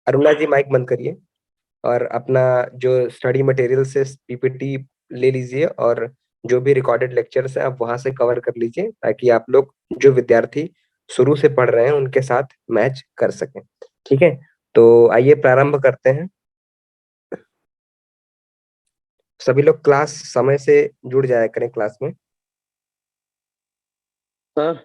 अरुणा जी mic बंद करिए और अपना जो स्टडी मटेरियल से पीपीटी ले लीजिए, और जो भी रिकॉर्डेड लेक्चर्स हैं आप वहां से कवर कर लीजिए, ताकि आप लोग जो विद्यार्थी शुरू से पढ़ रहे हैं उनके साथ मैच कर सकें। ठीक है, तो आइए प्रारंभ करते हैं। सभी लोग क्लास समय से जुड़ जाया करें क्लास में। सर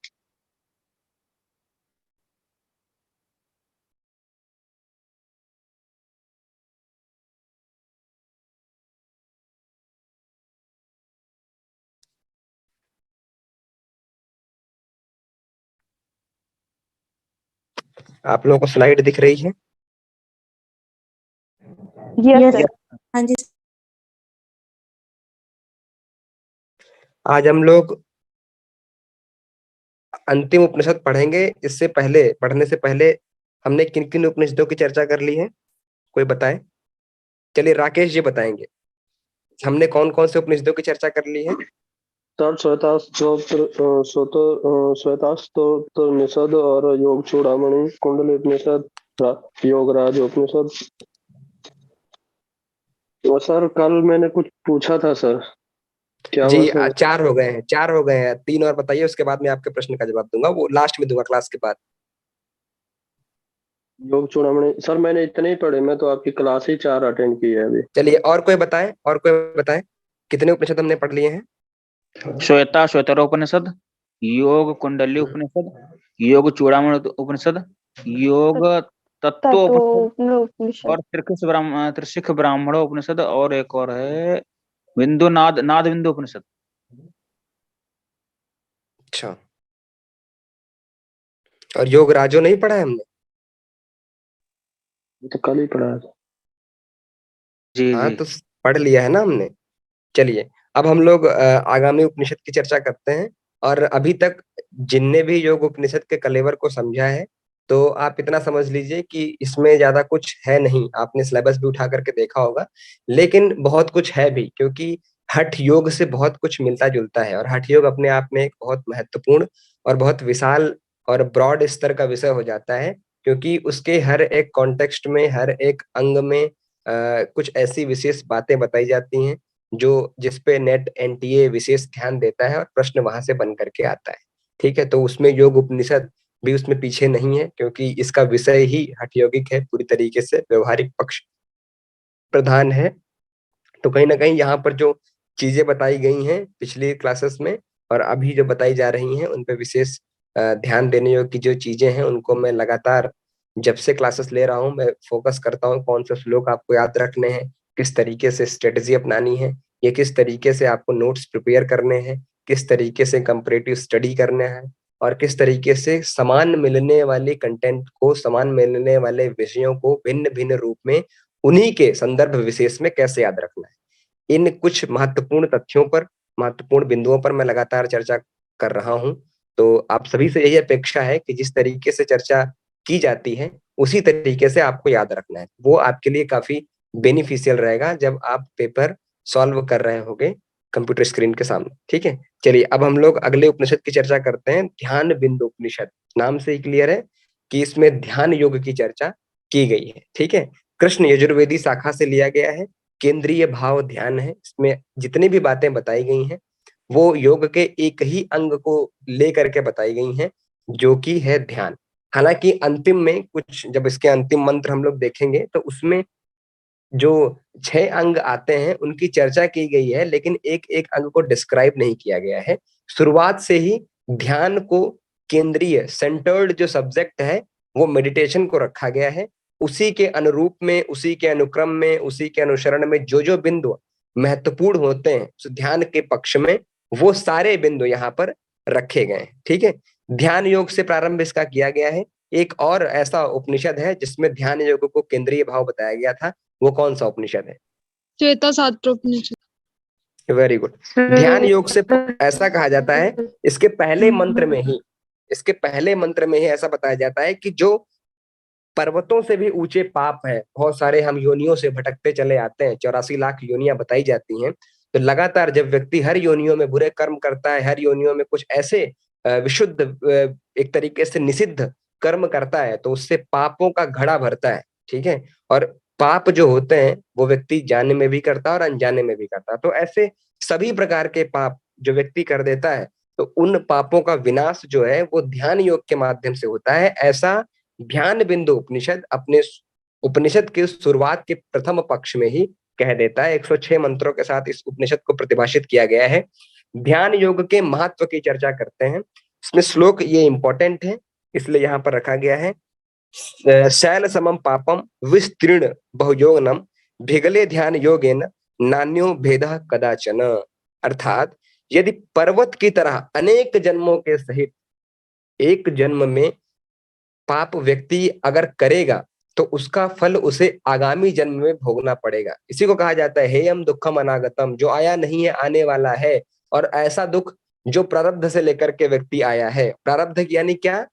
आप लोगों को स्लाइड दिख रही है? Yes yes sir. हाँ जी। आज हम लोग अंतिम उपनिषद पढ़ेंगे। इससे पहले, पढ़ने से पहले हमने किन किन उपनिषदों की चर्चा कर ली है, कोई बताए? चलिए राकेश जी बताएंगे, हमने कौन कौन से उपनिषदों की चर्चा कर ली है। सर श्वेतास्त्रोत्र निषद और योग चूड़ामणि, कुंडली उपनिषद, योगराज उपनिषद। और सर कल मैंने कुछ पूछा था सर, क्या जी मतलब? चार हो गए हैं, चार हो गए हैं, तीन और बताइए, उसके बाद मैं आपके प्रश्न का जवाब दूंगा, वो लास्ट में दूंगा क्लास के बाद। योग चूड़ामणि सर मैंने इतने ही पढ़े, मैं तो आपकी क्लास ही 4 अटेंड की है अभी। चलिए और कोई बताए, और कोई बताए, कितने उपनिषद हमने पढ़ लिए हैं? श्वेतरोपनिषद, योग कुंडली उपनिषद, योग चूड़ामणि उपनिषद, योग तत्वोपनिषद, तत्वोपनिषद। और त्रिशिख ब्राह्मण उपनिषद, और एक और है बिंदु नाद नाद बिंदु उपनिषद। अच्छा, और योग राजो नहीं पढ़ा है हमने? ये तो कल ही पढ़ा है। जी हाँ जी। तो पढ़ लिया है ना हमने। चलिए अब हम लोग आगामी उपनिषद की चर्चा करते हैं। और अभी तक जिनने भी योग उपनिषद के कलेवर को समझा है, तो आप इतना समझ लीजिए कि इसमें ज्यादा कुछ है नहीं। आपने सिलेबस भी उठा करके देखा होगा, लेकिन बहुत कुछ है भी, क्योंकि हठ योग से बहुत कुछ मिलता जुलता है, और हठ योग अपने आप में एक बहुत महत्वपूर्ण और बहुत विशाल और ब्रॉड स्तर का विषय हो जाता है, क्योंकि उसके हर एक कॉन्टेक्स्ट में, हर एक अंग में कुछ ऐसी विशेष बातें बताई जाती हैं जो जिस पे नेट एनटीए विशेष ध्यान देता है, और प्रश्न वहां से बन करके आता है। ठीक है, तो उसमें योग उपनिषद भी उसमें पीछे नहीं है, क्योंकि इसका विषय ही हठ यौगिक है, पूरी तरीके से व्यवहारिक पक्ष प्रधान है। तो कहीं ना कहीं यहाँ पर जो चीजें बताई गई हैं पिछली क्लासेस में और अभी जो बताई जा रही हैं, उन पे विशेष ध्यान देने योग्य की जो चीजें हैं उनको मैं लगातार जब से क्लासेस ले रहा हूँ मैं फोकस करता हूँ, कौन से श्लोक आपको याद रखने हैं, किस तरीके से स्ट्रेटेजी अपनानी है, ये किस तरीके से आपको नोट्स प्रिपेयर करने हैं, किस तरीके से कंपैरेटिव स्टडी करना है, और किस तरीके से समान मिलने वाले कंटेंट को, समान मिलने वाले विषयों को भिन्न भिन्न रूप में उन्हीं के संदर्भ विशेष में कैसे याद रखना है। इन कुछ महत्वपूर्ण तथ्यों पर, महत्वपूर्ण बिंदुओं पर मैं लगातार चर्चा कर रहा हूं। तो आप सभी से यही अपेक्षा है कि जिस तरीके से चर्चा की जाती है उसी तरीके से आपको याद रखना है। वो आपके लिए काफी बेनिफिशियल रहेगा जब आप पेपर सॉल्व कर रहे होगे कंप्यूटर स्क्रीन के सामने। ठीक है, चलिए अब हम लोग अगले उपनिषद की चर्चा करते हैं। ध्यान बिंदु उपनिषद, नाम से ही क्लियर है कि इसमें ध्यान योग की चर्चा की गई है। ठीक है, कृष्ण यजुर्वेदी शाखा से लिया गया है, केंद्रीय भाव ध्यान है। इसमें जितनी भी बातें बताई गई हैं वो योग के एक ही अंग को लेकर के बताई गई हैं, जो कि है ध्यान। हालांकि अंतिम में कुछ, जब इसके अंतिम मंत्र हम लोग देखेंगे तो उसमें जो 6 अंग आते हैं उनकी चर्चा की गई है, लेकिन एक एक अंग को डिस्क्राइब नहीं किया गया है। शुरुआत से ही ध्यान को केंद्रीय, सेंटर्ड जो सब्जेक्ट है वो मेडिटेशन को रखा गया है। उसी के अनुरूप में, उसी के अनुक्रम में, उसी के अनुसरण में जो जो बिंदु महत्वपूर्ण होते हैं उस ध्यान के पक्ष में, वो सारे बिंदु यहाँ पर रखे गए हैं। ठीक है, ध्यान योग से प्रारंभ इसका किया गया है। एक और ऐसा उपनिषद है जिसमें ध्यान योग को केंद्रीय भाव बताया गया था, वो कौन सा उपनिषद है? श्वेतास्त्रोपनिषद। Very good. ध्यान योग से ऐसा कहा जाता है, इसके पहले मंत्र में ही, इसके पहले मंत्र में ही ऐसा बताया जाता है कि जो पर्वतों से भी ऊंचे पाप है, बहुत सारे हम योनियों से भटकते चले आते हैं, 84 लाख योनियां बताई जाती हैं। तो लगातार जब व्यक्ति हर योनियों में बुरे कर्म करता है, हर योनियों में कुछ ऐसे विशुद्ध एक तरीके से निषिद्ध कर्म करता है, तो उससे पापों का घड़ा भरता है। ठीक है। और पाप जो होते हैं वो व्यक्ति जाने में भी करता है और अनजाने में भी करता है। तो ऐसे सभी प्रकार के पाप जो व्यक्ति कर देता है, तो उन पापों का विनाश जो है वो ध्यान योग के माध्यम से होता है। ऐसा ध्यान बिंदु उपनिषद अपने उपनिषद के शुरुआत के प्रथम पक्ष में ही कह देता है। 106 मंत्रों के साथ इस उपनिषद को प्रतिभाषित किया गया है। ध्यान योग के महत्व की चर्चा करते हैं। इसमें श्लोक ये इंपॉर्टेंट है, इसलिए यहाँ पर रखा गया है। शैल समम पापम विस्तीर्ण बहुयोगनम भिगले ध्यान योगेन नान्यो भेदः कदाचन। अर्थात यदि पर्वत की तरह अनेक जन्मों के सहित एक जन्म में पाप व्यक्ति अगर करेगा तो उसका फल उसे आगामी जन्म में भोगना पड़ेगा। इसी को कहा जाता है हेयम दुखम अनागतम, जो आया नहीं है आने वाला है। और ऐसा दुख जो प्रारब्ध से लेकर के व्यक्ति आया है, प्रारब्ध यानी क्या,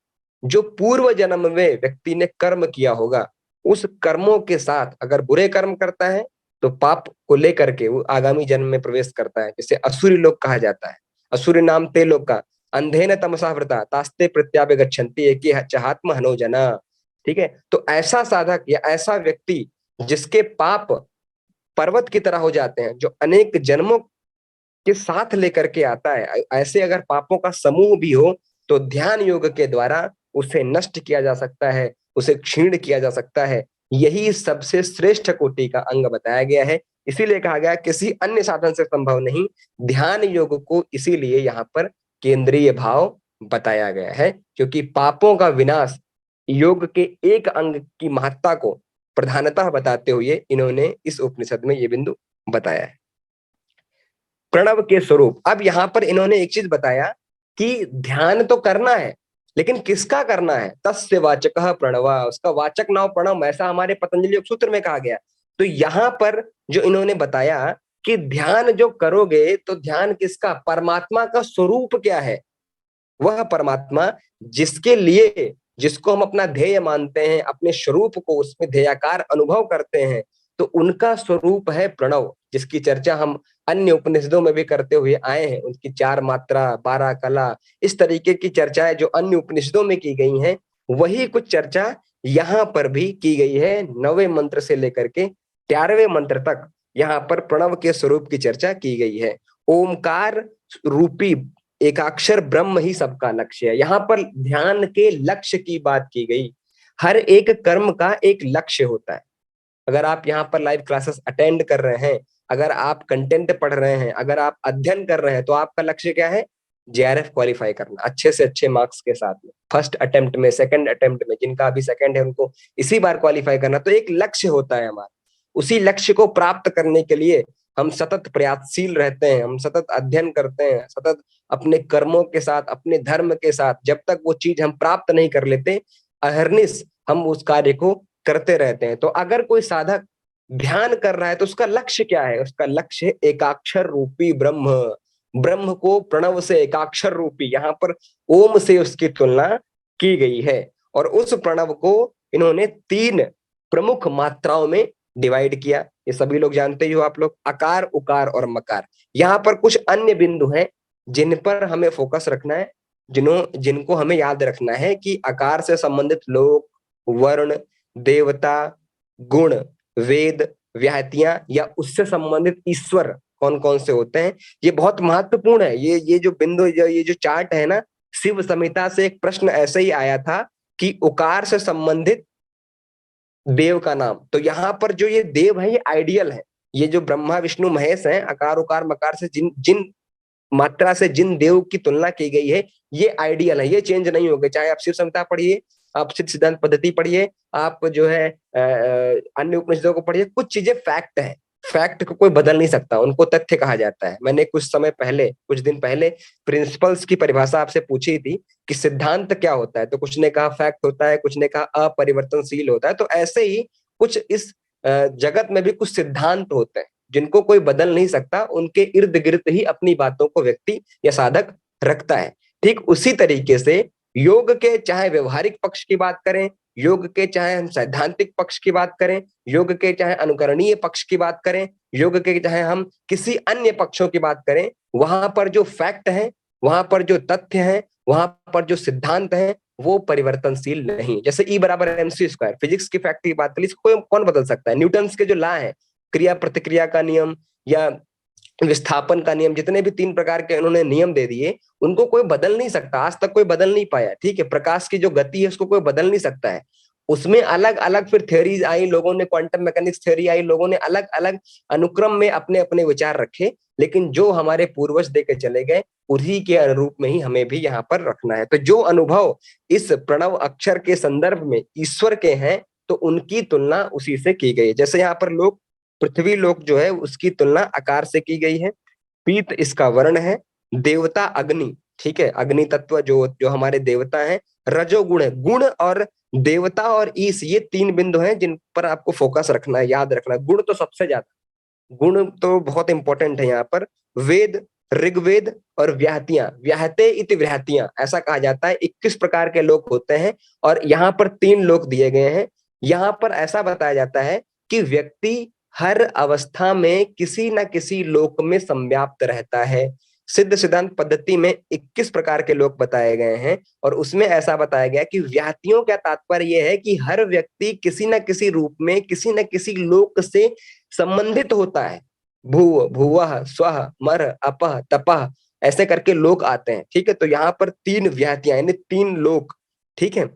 जो पूर्व जन्म में व्यक्ति ने कर्म किया होगा, उस कर्मों के साथ अगर बुरे कर्म करता है तो पाप को लेकर के वो आगामी जन्म में प्रवेश करता है। जैसे असुरी लोग कहा जाता है, असुरी नाम ते लोग का अंधेन तमसा वृता तास्ते प्रत्यापे गच्छन्ति एकी चाहात्म हनोजना। ठीक है। तो ऐसा साधक या ऐसा व्यक्ति जिसके पाप पर्वत की तरह हो जाते हैं, जो अनेक जन्मों के साथ लेकर के आता है, ऐसे अगर पापों का समूह भी हो तो ध्यान योग के द्वारा उसे नष्ट किया जा सकता है, उसे क्षीण किया जा सकता है। यही सबसे श्रेष्ठ कोटि का अंग बताया गया है। इसीलिए कहा गया किसी अन्य साधन से संभव नहीं। ध्यान योग को इसीलिए यहाँ पर केंद्रीय भाव बताया गया है, क्योंकि पापों का विनाश योग के एक अंग की महत्ता को प्रधानतः बताते हुए इन्होंने इस उपनिषद में ये बिंदु बताया है। प्रणव के स्वरूप, अब यहां पर इन्होंने एक चीज बताया कि ध्यान तो करना है, लेकिन किसका करना है। तस्य वाचकः प्रणव, उसका वाचक नाम प्रणव, ऐसा हमारे पतंजलि योग सूत्र में कहा गया। तो यहां पर जो इन्होंने बताया कि ध्यान जो करोगे तो ध्यान किसका, परमात्मा का स्वरूप क्या है, वह परमात्मा जिसके लिए, जिसको हम अपना ध्येय मानते हैं, अपने स्वरूप को उसमें ध्येयाकार अनुभव करते हैं, तो उनका स्वरूप है प्रणव, जिसकी चर्चा हम अन्य उपनिषदों में भी करते हुए आए हैं। उनकी 4 मात्रा, 12 कला, इस तरीके की चर्चाएं जो अन्य उपनिषदों में की गई हैं, वही कुछ चर्चा यहाँ पर भी की गई है। 9वें मंत्र से लेकर के 11वें मंत्र तक यहाँ पर प्रणव के स्वरूप की चर्चा की गई है। ओमकार रूपी एकाक्षर ब्रह्म ही सबका लक्ष्य है। यहाँ पर ध्यान के लक्ष्य की बात की गई। हर एक कर्म का एक लक्ष्य होता है। अगर आप यहाँ पर लाइव क्लासेस अटेंड कर रहे हैं, अगर आप कंटेंट पढ़ रहे हैं, अगर आप अध्ययन कर रहे हैं, तो आपका लक्ष्य क्या है, जेआरएफ क्वालिफाई करना अच्छे से अच्छे मार्क्स के साथ में, फर्स्ट अटेम्प्ट में, सेकंड अटेम्प्ट में, जिनका अभी सेकंड है उनको इसी बार क्वालिफाई करना। तो एक लक्ष्य होता है हमारा। उसी लक्ष्य को प्राप्त करने के लिए हम सतत प्रयासशील रहते हैं, हम सतत अध्ययन करते हैं, सतत अपने कर्मों के साथ, अपने धर्म के साथ, जब तक वो चीज हम प्राप्त नहीं कर लेते, अहर्निश हम उस कार्य को करते रहते हैं। तो अगर कोई साधक ध्यान कर रहा है तो उसका लक्ष्य क्या है, उसका लक्ष्य एकाक्षर रूपी ब्रह्म, ब्रह्म को प्रणव से एकाक्षर रूपी, यहाँ पर ओम से उसकी तुलना की गई है। और उस प्रणव को इन्होंने 3 प्रमुख मात्राओं में डिवाइड किया। ये सभी लोग जानते ही हो आप लोग, आकार, उकार और मकार। यहाँ पर कुछ अन्य बिंदु हैं जिन पर हमें फोकस रखना है, जिनको हमें याद रखना है कि आकार से संबंधित लोक, वर्ण, देवता, गुण, वेद, व्याहतियां या उससे संबंधित ईश्वर कौन कौन से होते हैं, ये बहुत महत्वपूर्ण है। ये जो बिंदु, ये जो चार्ट है ना, शिव संहिता से एक प्रश्न ऐसे ही आया था कि उकार से संबंधित देव का नाम। तो यहाँ पर जो ये देव है ये आइडियल है। ये जो ब्रह्मा विष्णु महेश हैं, आकार उकार मकार से जिन जिन मात्रा से जिन देव की तुलना की गई है, ये आइडियल है, ये चेंज नहीं होगा। चाहे आप शिव संहिता पढ़िए, आप सिद्ध सिद्धांत पद्धति पढ़िए, आप जो है अन्य उपनिषदों को पढ़िए, कुछ चीजें फैक्ट है, फैक्ट को कोई बदल नहीं सकता, उनको तथ्य कहा जाता है। मैंने कुछ समय पहले, कुछ दिन पहले प्रिंसिपल्स की परिभाषा आपसे पूछी थी कि सिद्धांत क्या होता है, तो कुछ ने कहा फैक्ट होता है, कुछ ने कहा अपरिवर्तनशील होता है। तो ऐसे ही कुछ इस जगत में भी कुछ सिद्धांत होते हैं जिनको कोई बदल नहीं सकता, उनके इर्द गिर्द ही अपनी बातों को व्यक्ति या साधक रखता है। ठीक उसी तरीके से योग के चाहे व्यवहारिक पक्ष की बात करें, योग के चाहे हम सैद्धांतिक पक्ष की बात करें, योग के चाहे अनुकरणीय पक्ष की बात करें, योग के चाहे हम किसी अन्य पक्षों की बात करें, वहां पर जो फैक्ट है, वहां पर जो तथ्य है, वहां पर जो सिद्धांत है, वो परिवर्तनशील नहीं। जैसे E बराबर MC स्क्वायर, फिजिक्स की फैक्ट की बात करी, इसको कौन बदल सकता है? न्यूटन के जो लॉ है, क्रिया प्रतिक्रिया का नियम या विस्थापन का नियम, जितने भी 3 प्रकार के उन्होंने नियम दे दिए, उनको कोई बदल नहीं सकता, आज तक कोई बदल नहीं पाया। ठीक है, प्रकाश की जो गति है उसको कोई बदल नहीं सकता है। उसमें अलग अलग फिर थ्योरीज आई, लोगों ने क्वांटम मैकेनिक्स थ्योरी आई, लोगों ने अलग अलग अनुक्रम में अपने अपने विचार रखे, लेकिन जो हमारे पूर्वज देके चले गए उसी के अनुरूप में ही हमें भी यहाँ पर रखना है। तो जो अनुभव इस प्रणव अक्षर के संदर्भ में ईश्वर के हैं, तो उनकी तुलना उसी से की गई है। जैसे यहाँ पर लोक, पृथ्वी लोक जो है उसकी तुलना आकार से की गई है, पीत इसका वर्ण है, देवता अग्नि, ठीक है, अग्नि तत्व जो जो हमारे देवता हैं, रजोगुण है, गुण और देवता और ईश, ये 3 बिंदु हैं जिन पर आपको फोकस रखना है, याद रखना है। गुण तो सबसे ज्यादा, गुण तो बहुत इंपॉर्टेंट है यहाँ पर। वेद, ऋग्वेद और व्याहतियां, व्याहते इति व्याहतियां, ऐसा कहा जाता है 21 प्रकार के लोक होते हैं, और यहाँ पर 3 लोक दिए गए हैं। यहाँ पर ऐसा बताया जाता है कि व्यक्ति हर अवस्था में किसी न किसी लोक में संव्याप्त रहता है। सिद्ध सिद्धांत पद्धति में 21 प्रकार के लोक बताए गए हैं, और उसमें ऐसा बताया गया कि व्याहतियों का तात्पर्य यह है कि हर व्यक्ति किसी न किसी रूप में किसी न किसी लोक से संबंधित होता है। भूव, भुवः, स्वः, मर, अपः, तपः, ऐसे करके लोक आते हैं। ठीक है, तो यहाँ पर 3 व्याहतियां यानी 3 लोक, ठीक है।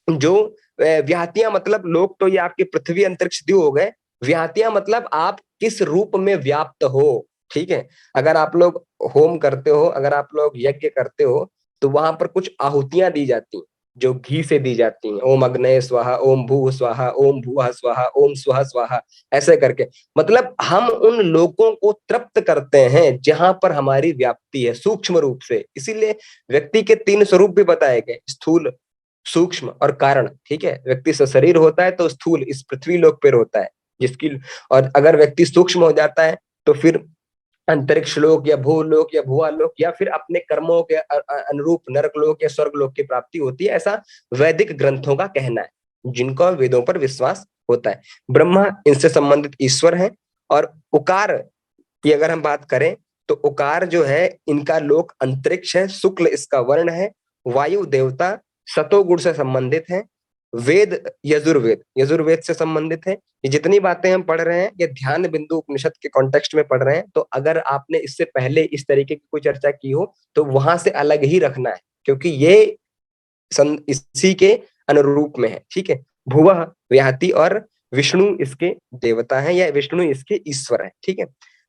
जो व्याहतियां मतलब, लोक तो ये आपके पृथ्वी अंतरिक्ष द्यू हो गए, व्याहतियां मतलब आप किस रूप में व्याप्त हो। ठीक है, अगर आप लोग होम करते हो, अगर आप लोग यज्ञ करते हो, तो वहां पर कुछ आहुतियां दी जाती हैं जो घी से दी जाती हैं। ओम अग्नये स्वाहा, ओम भू स्वाहा, ओम भुवः स्वाहा, ओम स्वः स्वाहा, ऐसे करके। मतलब हम उन लोगों को तृप्त करते हैं जहां पर हमारी व्याप्ति है सूक्ष्म रूप से। इसीलिए व्यक्ति के 3 स्वरूप भी बताए गए, स्थूल, सूक्ष्म और कारण। ठीक है, व्यक्ति से शरीर होता है तो स्थूल इस पृथ्वी लोक पर होता है जिसकी, और अगर व्यक्ति सूक्ष्म हो जाता है तो फिर अंतरिक्ष लोक या भूलोक या भुआ लोक, या फिर अपने कर्मों के अनुरूप नरक लोक या स्वर्ग लोक की प्राप्ति होती है, ऐसा वैदिक ग्रंथों का कहना है, जिनको वेदों पर विश्वास होता है। ब्रह्मा इनसे संबंधित ईश्वर है, और उकार की अगर हम बात करें तो उकार जो है इनका लोक अंतरिक्ष है, शुक्ल इसका वर्ण है, वायु देवता सतोगुण से संबंधित है, वेद यजुर्वेद, यजुर्वेद से संबंधित है। ये जितनी बातें हम पढ़ रहे हैं ये ध्यान बिंदु उपनिषद के कॉन्टेक्स्ट में पढ़ रहे हैं, तो अगर आपने इससे पहले इस तरीके की कोई चर्चा की हो तो वहां से अलग ही रखना है, क्योंकि ये इसी के अनुरूप में है। ठीक है, भुवः व्याहति और विष्णु इसके देवता हैं या विष्णु इसके ईश्वर है। ठीक है,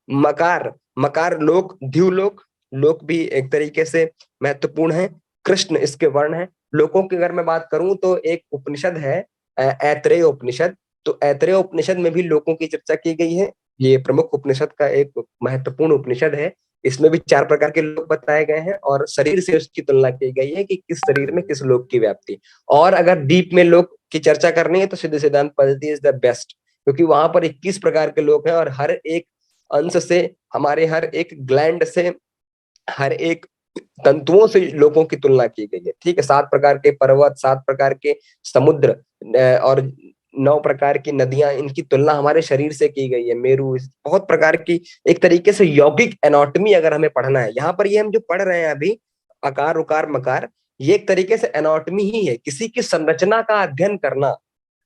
मकार, मकार लोक, द्युलोक, लोक भी एक तरीके से महत्वपूर्ण है। कृष्ण इसके वर्ण है। लोकों की अगर मैं बात करूं तो एक उपनिषद है ऐतरेय उपनिषद, तो ऐतरेय उपनिषद में भी लोकों की चर्चा की गई है। ये प्रमुख उपनिषद का एक महत्वपूर्ण उपनिषद है। इसमें भी 4 प्रकार के लोक बताए गए हैं, और शरीर से उसकी तुलना की गई है कि किस शरीर में किस लोक की व्याप्ति। और अगर डीप में लोक की चर्चा करनी है तो सिद्ध सिद्धांत पद्धति इज द बेस्ट, क्योंकि वहां पर 21 प्रकार के लोक हैं, और हर एक अंश से, हमारे हर एक ग्लैंड से, हर एक तंतुओं से लोगों की तुलना की गई है। ठीक है, 7 प्रकार के पर्वत, 7 प्रकार के समुद्र और 9 प्रकार की नदियां, इनकी तुलना हमारे शरीर से की गई है। मेरू, बहुत प्रकार की एक तरीके से यौगिक एनाटॉमी अगर हमें पढ़ना है, यहाँ पर ये हम जो पढ़ रहे हैं अभी, आकार उकार मकार, ये एक तरीके से एनाटॉमी ही है, किसी की संरचना का अध्ययन करना।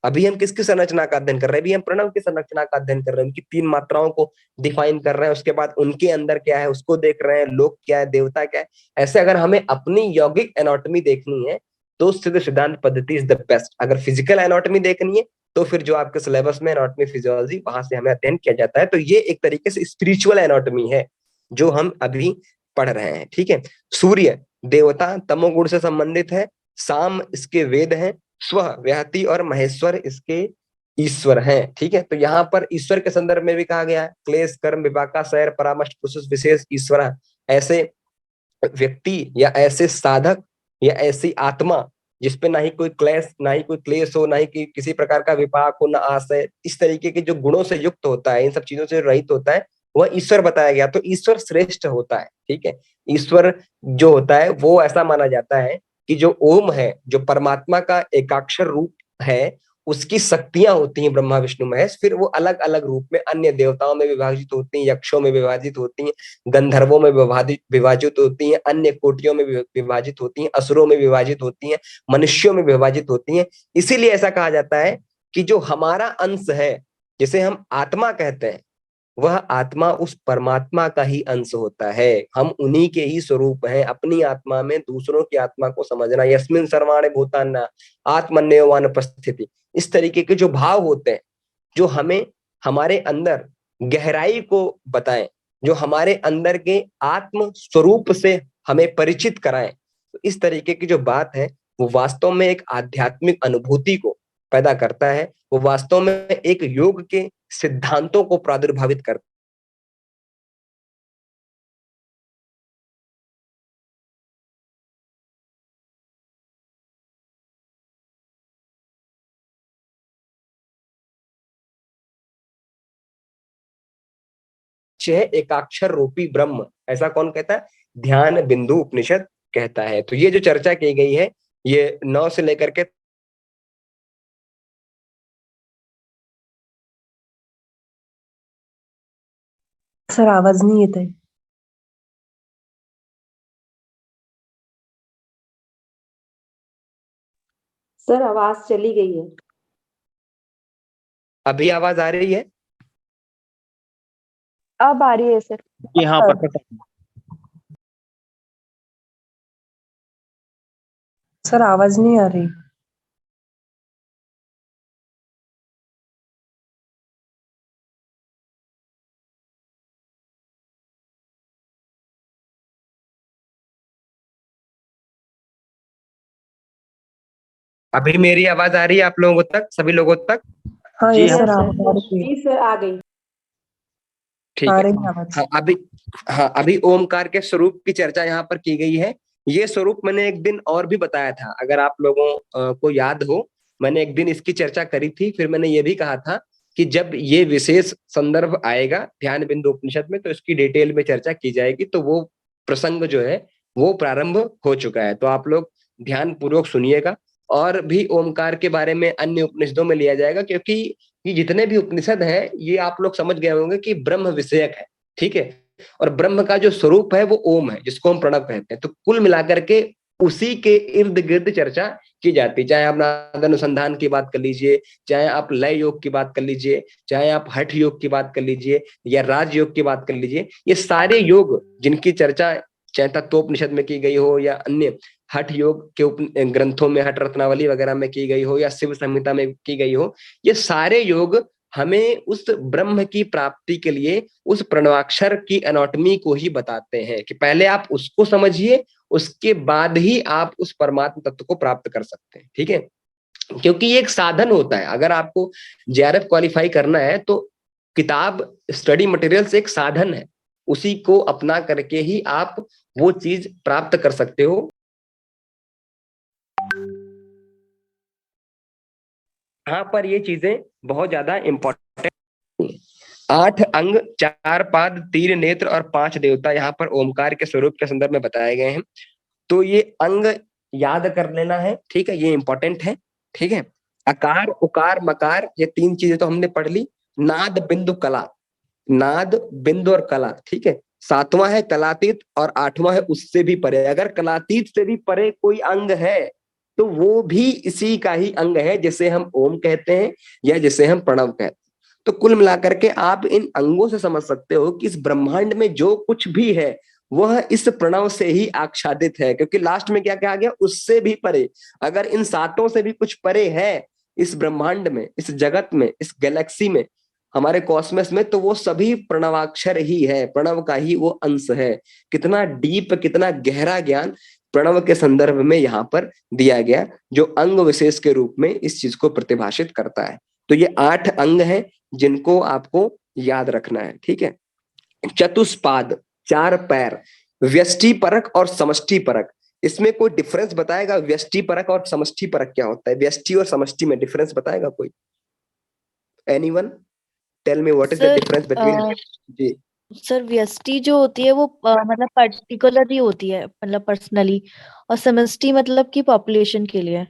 अभी हम किसकी संरचना का अध्ययन कर रहे हैं? अभी हम प्रणव की संरचना का अध्ययन कर रहे हैं, उनकी 3 मात्राओं को डिफाइन कर रहे हैं, उसके बाद उनके अंदर क्या है उसको देख रहे हैं, लोक क्या है, देवता क्या है। ऐसे अगर हमें अपनी यौगिक एनाटॉमी देखनी है तो सिद्ध सिद्धांत पद्धति इज द बेस्ट। अगर फिजिकल एनाटॉमी देखनी है तो फिर जो आपके सिलेबस में एनाटॉमी फिजियोलॉजी, वहां से हमें अध्ययन किया जाता है। तो ये एक तरीके से स्पिरिचुअल एनाटॉमी है जो हम अभी पढ़ रहे हैं। ठीक है, सूर्य देवता तमोगुण से संबंधित है, साम इसके वेद हैं, स्व व्याहति और महेश्वर इसके ईश्वर हैं। ठीक है, तो यहाँ पर ईश्वर के संदर्भ में भी कहा गया है, क्लेश कर्म विपाका सैर परामर्श पुरुष विशेष ईश्वर, ऐसे व्यक्ति या ऐसे साधक या ऐसी आत्मा जिसपे ना ही कोई क्लेश, ना ही कोई क्लेश हो, ना ही किसी प्रकार का विपाक हो, ना आशय, इस तरीके के जो गुणों से युक्त होता है, इन सब चीजों से रहित होता है, वह ईश्वर बताया गया। तो ईश्वर श्रेष्ठ होता है। ठीक है, ईश्वर जो होता है वो ऐसा माना जाता है कि जो ओम है, जो परमात्मा का एकाक्षर रूप है, उसकी शक्तियां होती हैं ब्रह्मा विष्णु महेश, फिर वो अलग अलग रूप में अन्य देवताओं में विभाजित होती हैं, यक्षों में विभाजित होती हैं, गंधर्वों में विभाजित विभाजित होती हैं, अन्य कोटियों में विभाजित होती हैं, असुरों में विभाजित होती हैं, मनुष्यों में विभाजित होती हैं। इसीलिए ऐसा कहा जाता है कि जो हमारा अंश है, जिसे हम आत्मा कहते हैं, वह आत्मा उस परमात्मा का ही अंश होता है। हम उन्हीं के ही स्वरूप हैं। अपनी आत्मा में दूसरों की आत्मा को समझना, यस्मिन सर्वाणि भूताना आत्मन्योवानुपस्थिति, इस तरीके के जो भाव होते हैं, जो हमें हमारे अंदर गहराई को बताएं, जो हमारे अंदर के आत्म स्वरूप से हमें परिचित कराएं, तो इस तरीके की जो बात है वो वास्तव में एक आध्यात्मिक अनुभूति को पैदा करता है। वो वास्तव में एक योग के सिद्धांतों को प्रादुर्भावित करता है। एकाक्षर रूपी ब्रह्म, ऐसा कौन कहता है? ध्यान बिंदु उपनिषद कहता है। तो ये जो चर्चा की गई है, ये 9 से लेकर के सर आवाज नहीं येत आहे. सर आवाज चली गई है. अभी आवाज आ रही है? अब आ रही है सर. जी हाँ, परफेक्ट। सर आवाज नहीं आ रही. अभी मेरी आवाज आ रही है आप लोगों तक, सभी लोगों तक? हाँ जी ये हाँ सर सर. आवाज आ रही है. जी सर आ गई. ठीक आ है। रही है आवाज. हाँ, अभी ओमकार के स्वरूप की चर्चा यहाँ पर की गई है। ये स्वरूप मैंने एक दिन और भी बताया था, अगर आप लोगों को याद हो। मैंने एक दिन इसकी चर्चा करी थी, फिर मैंने ये भी कहा था कि जब ये विशेष संदर्भ आएगा ध्यान बिंदु उपनिषद में, तो इसकी डिटेल में चर्चा की जाएगी। तो वो प्रसंग जो है वो प्रारंभ हो चुका है, तो आप लोग ध्यान पूर्वक सुनिएगा। और भी ओमकार के बारे में अन्य उपनिषदों में लिया जाएगा, क्योंकि ये जितने भी उपनिषद हैं ये आप लोग समझ गए होंगे कि ब्रह्म विषयक है, ठीक है। और ब्रह्म का जो स्वरूप है वो ओम है, जिसको हम प्रणव कहते हैं। तो कुल मिलाकर के उसी के इर्द गिर्द चर्चा की जाती है। चाहे आप नाद अनुसंधान की बात कर लीजिए, चाहे आप लय योग की बात कर लीजिए, चाहे आप हठ योग की बात कर लीजिए, या राज योग की बात कर लीजिए, ये सारे योग जिनकी चर्चा चाहे तत्वोपनिषद में की गई हो, या अन्य हठ योग के ग्रंथों में, हठ रत्नावली वगैरह में की गई हो, या शिव संहिता में की गई हो, ये सारे योग हमें उस ब्रह्म की प्राप्ति के लिए उस प्रणवाक्षर की एनाटॉमी को ही बताते हैं कि पहले आप उसको समझिए, उसके बाद ही आप उस परमात्म तत्व को प्राप्त कर सकते हैं, ठीक है। क्योंकि ये एक साधन होता है। अगर आपको जेआरएफ क्वालिफाई करना है तो किताब, स्टडी मटेरियल्स एक साधन है, उसी को अपना करके ही आप वो चीज प्राप्त कर सकते हो। यहाँ पर ये चीजें बहुत ज्यादा इंपॉर्टेंट। 8 अंग, 4 पाद, 3 नेत्र और 5 देवता यहाँ पर ओमकार के स्वरूप के संदर्भ में बताए गए हैं। तो ये अंग याद कर लेना है, ठीक है, ये इंपॉर्टेंट है, ठीक है। अकार, उकार, मकार, ये 3 चीजें तो हमने पढ़ ली। नाद बिंदु कला, नाद बिंदु और कला, ठीक है। 7वां है कलातीत और 8वां है उससे भी परे। अगर कलातीत से भी परे कोई अंग है तो वो भी इसी का ही अंग है, जिसे हम ओम कहते हैं या जिसे हम प्रणव कहते हैं। तो कुल मिलाकर के आप इन अंगों से समझ सकते हो कि इस ब्रह्मांड में जो कुछ भी है वह इस प्रणव से ही आच्छादित है, क्योंकि लास्ट में क्या कहा गया? उससे भी परे। अगर इन 7 से भी कुछ परे है इस ब्रह्मांड में, इस जगत में, इस गैलेक्सी में, हमारे कॉस्मस में, तो वो सभी प्रणवाक्षर ही है, प्रणव का ही वो अंश है। कितना डीप, कितना गहरा ज्ञान प्रणव के संदर्भ में यहाँ पर दिया गया, जो अंग विशेष के रूप में इस चीज को प्रतिभाषित करता है। तो ये 8 अंग हैं जिनको आपको याद रखना है, ठीक है। चतुष्पाद, 4 पैर, व्यष्टि परक और समष्टि परक, इसमें कोई डिफरेंस बताएगा? व्यष्टि परक और समष्टि परक क्या होता है? व्यष्टि और समष्टि में डिफरेंस बताएगा कोई? Anyone tell me what is the sir difference between? जी सर व्यष्टि जो होती है वो मतलब पर्टिकुलरली होती है, मतलब पर्सनली, और समष्टि मतलब कि पॉपुलेशन के लिए।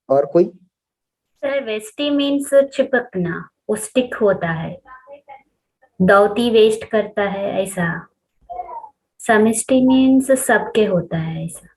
और कोई? सर वेस्टी मीन्स चिपकना, वो स्टिक होता है। दाउती वेस्ट करता है ऐसा। समिष्टि मीन्स सबके होता है ऐसा।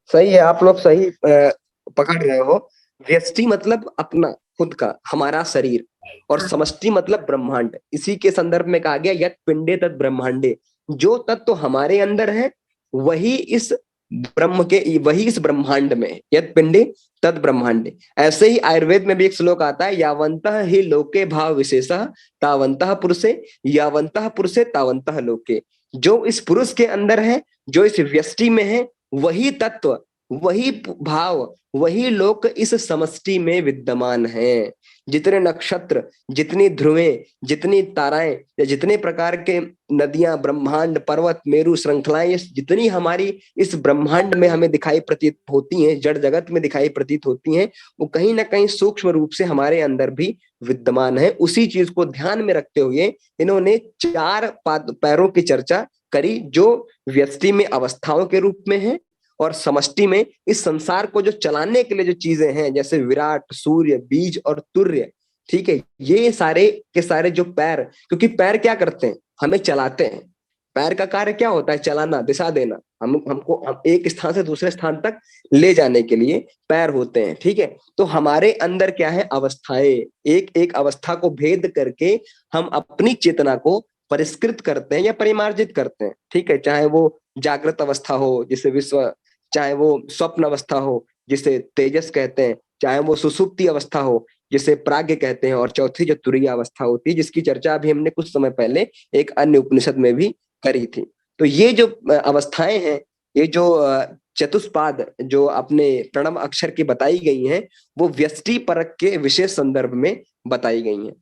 सही है, आप लोग सही पकड़ रहे हो। व्यष्टि मतलब अपना खुद का, हमारा शरीर, और हाँ। समष्टि मतलब ब्रह्मांड। इसी के संदर्भ में कहा गया यत् पिंडे तत् ब्रह्मांडे, जो तत्व हमारे अंदर है वही इस वही इस ब्रह्मांड में है। यत् पिंडे तत् ब्रह्मांडे। ऐसे ही आयुर्वेद में भी एक श्लोक आता है, यावन्तः ही लोके भाव विशेषः तावन्तः पुरुषे, यावन्तः पुरुषे तावन्तः लोके। जो इस पुरुष के अंदर है, जो इस व्यष्टि में है, वही तत्व, वही भाव, वही लोक इस समष्टि में विद्यमान है। जितने नक्षत्र, जितनी ध्रुवें, जितनी ताराएं, या जितने प्रकार के नदियां, ब्रह्मांड, पर्वत, मेरु श्रृंखलाएं, जितनी हमारी इस ब्रह्मांड में हमें दिखाई प्रतीत होती हैं, जड़ जगत में दिखाई प्रतीत होती हैं, वो कहीं ना कहीं सूक्ष्म रूप से हमारे अंदर भी विद्यमान है। उसी चीज को ध्यान में रखते हुए इन्होंने 4 पैरों की चर्चा करी, जो व्यष्टि में अवस्थाओं के रूप में है, और समष्टि में इस संसार को जो चलाने के लिए जो चीजें हैं, जैसे विराट, सूर्य, बीज और तुर्य। ठीक है, ये सारे के सारे जो पैर, क्योंकि पैर क्या करते हैं, हमें चलाते हैं। पैर का कार्य क्या होता है? चलाना, दिशा देना, हम एक स्थान से दूसरे स्थान तक ले जाने के लिए पैर होते हैं। ठीक है, तो हमारे अंदर क्या है? अवस्थाएं। एक एक अवस्था को भेद करके हम अपनी चेतना को परिष्कृत करते हैं या परिमार्जित करते हैं। ठीक है, चाहे वो जागृत अवस्था हो जिसे विश्व, चाहे वो स्वप्न अवस्था हो जिसे तेजस कहते हैं, चाहे वो सुषुप्ति अवस्था हो जिसे प्राज्ञ कहते हैं, और चौथी जो तुरीय अवस्था होती है, जिसकी चर्चा अभी हमने कुछ समय पहले एक अन्य उपनिषद में भी करी थी। तो ये जो अवस्थाएं हैं, ये जो चतुष्पाद जो अपने प्रणव अक्षर की बताई गई हैं, वो व्यष्टि परक के विशेष संदर्भ में बताई गई हैं।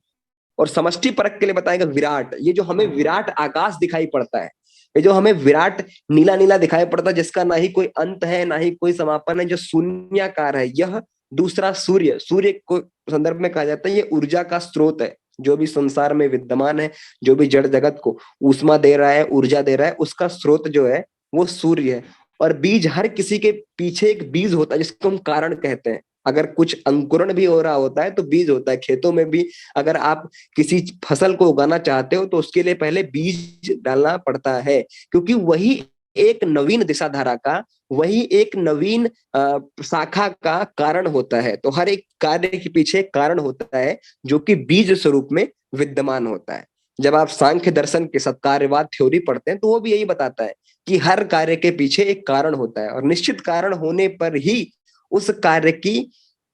और समष्टि परक के लिए बताएगा विराट। ये जो हमें विराट आकाश दिखाई पड़ता है, ये जो हमें विराट नीला नीला दिखाई पड़ता है, जिसका ना ही कोई अंत है ना ही कोई समापन है, जो शून्याकार है, यह दूसरा सूर्य, सूर्य को संदर्भ में कहा जाता है ये ऊर्जा का स्रोत है। जो भी संसार में विद्यमान है, जो भी जड़ जगत को ऊष्मा दे रहा है, ऊर्जा दे रहा है, उसका स्रोत जो है वो सूर्य है। और बीज, हर किसी के पीछे एक बीज होता है जिसको हम कारण कहते हैं। अगर कुछ अंकुरण भी हो रहा होता है तो बीज होता है। खेतों में भी अगर आप किसी फसल को उगाना चाहते हो तो उसके लिए पहले बीज डालना पड़ता है, क्योंकि वही एक नवीन दिशा धारा का, वही एक नवीन शाखा का कारण होता है। तो हर एक कार्य के पीछे एक कारण होता है जो कि बीज स्वरूप में विद्यमान होता है। जब आप सांख्य दर्शन के सत्कार्यवाद थ्योरी पढ़ते हैं तो वो भी यही बताता है कि हर कार्य के पीछे एक कारण होता है, और निश्चित कारण होने पर ही उस कार्य की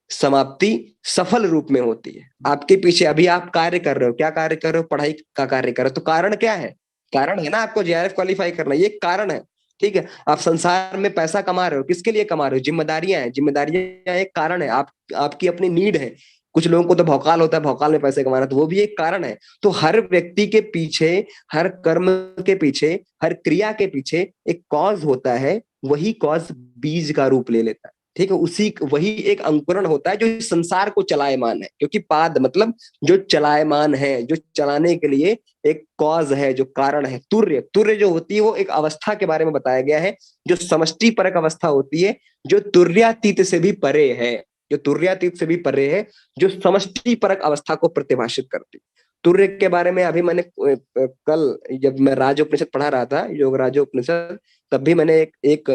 समाप्ति सफल रूप में होती है। आपके पीछे अभी आप कार्य कर रहे हो, क्या कार्य कर रहे हो? पढ़ाई का कार्य कर रहे हो, तो कारण क्या है? कारण है ना आपको जेआरएफ क्वालिफाई करना, ये कारण है। ठीक है, आप संसार में पैसा कमा रहे हो, किसके लिए कमा रहे हो? जिम्मेदारियां हैं, जिम्मेदारियां एक कारण है। आपकी अपनी नीड है। कुछ लोगों को तो भौकाल होता है, भौकाल में पैसे कमाना, तो वो भी एक कारण है। तो हर व्यक्ति के पीछे, हर कर्म के पीछे, हर क्रिया के पीछे एक कॉज होता है, वही कॉज बीज का रूप ले लेता है। ठीक है, वही एक अंकुरण होता है जो इस संसार को चलायमान है, क्योंकि पाद मतलब जो चलायमान है, जो चलाने के लिए एक कॉज है, जो कारण है। तुर्य, तुर्य जो होती है वो एक अवस्था के बारे में बताया गया है, जो समष्टि परक अवस्था होती है, जो तुर्यातीत से भी परे है, जो तुर्यातीत से भी परे है, जो समष्टि परक अवस्था को प्रतिभाषित करती। तुर्य के बारे में अभी मैंने कल जब मैं राजोपनिषद पढ़ा रहा था, योग राजोपनिषद, तब भी मैंने एक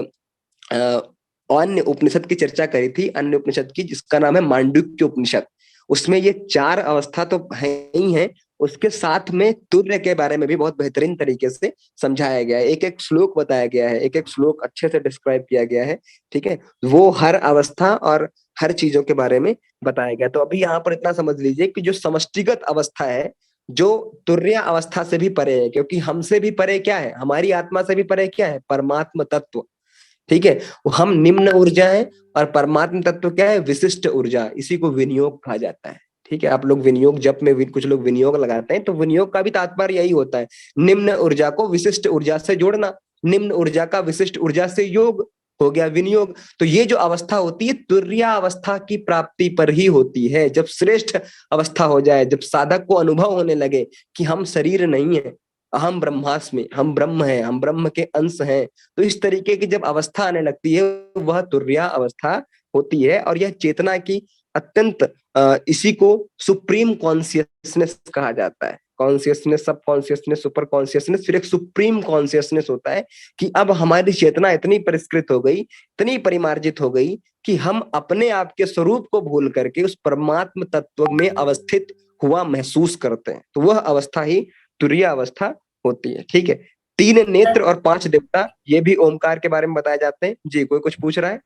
अन्य उपनिषद की चर्चा करी थी, अन्य उपनिषद की, जिसका नाम है मांडुक्य उपनिषद। उसमें ये 4 अवस्था तो है ही है, उसके साथ में तुर्य के बारे में भी बहुत बेहतरीन तरीके से समझाया गया है। एक एक श्लोक बताया गया है, एक एक श्लोक अच्छे से डिस्क्राइब किया गया है। ठीक है, वो हर अवस्था और हर चीजों के बारे में बताया गया। तो अभी यहाँ पर इतना समझ लीजिए कि जो समष्टिगत अवस्था है, जो तुर्य अवस्था से भी परे है, क्योंकि हमसे भी परे क्या है? हमारी आत्मा से भी परे क्या है? परमात्म तत्व। ठीक है, हम निम्न ऊर्जा है और परमात्म तत्व क्या है? विशिष्ट ऊर्जा। इसी को विनियोग कहा जाता है। ठीक है, आप लोग विनियोग, जब में कुछ लोग विनियोग लगाते हैं, तो विनियोग का भी तात्पर्य यही होता है, निम्न ऊर्जा को विशिष्ट ऊर्जा से जोड़ना, निम्न ऊर्जा का विशिष्ट ऊर्जा से योग, हो गया विनियोग। तो ये जो अवस्था होती है तुर्या अवस्था की प्राप्ति पर ही होती है। जब श्रेष्ठ अवस्था हो जाए, जब साधक को अनुभव होने लगे कि हम शरीर नहीं है, अहम ब्रह्मास्मि, हम ब्रह्म हैं, हम ब्रह्म के अंश हैं, तो इस तरीके की जब अवस्था आने लगती है, वह तुर्या अवस्था होती है और यह चेतना की अत्यंत इसी को सुप्रीम कॉन्शियसनेस कहा जाता है। कॉन्शियसनेस, सब कॉन्शियसनेस, सुपर कॉन्शियसनेस, फिर एक सुप्रीम कॉन्शियसनेस होता है कि अब हमारी चेतना इतनी परिष्कृत हो गई, इतनी परिमार्जित हो गई कि हम अपने आप के स्वरूप को भूल करके उस परमात्म तत्व में अवस्थित हुआ महसूस करते हैं। तो वह अवस्था ही तुरीय अवस्था होती है। ठीक है, 3 नेत्र और 5 देवता, ये भी ओमकार के बारे में बताए जाते हैं। जी, कोई कुछ पूछ रहा है?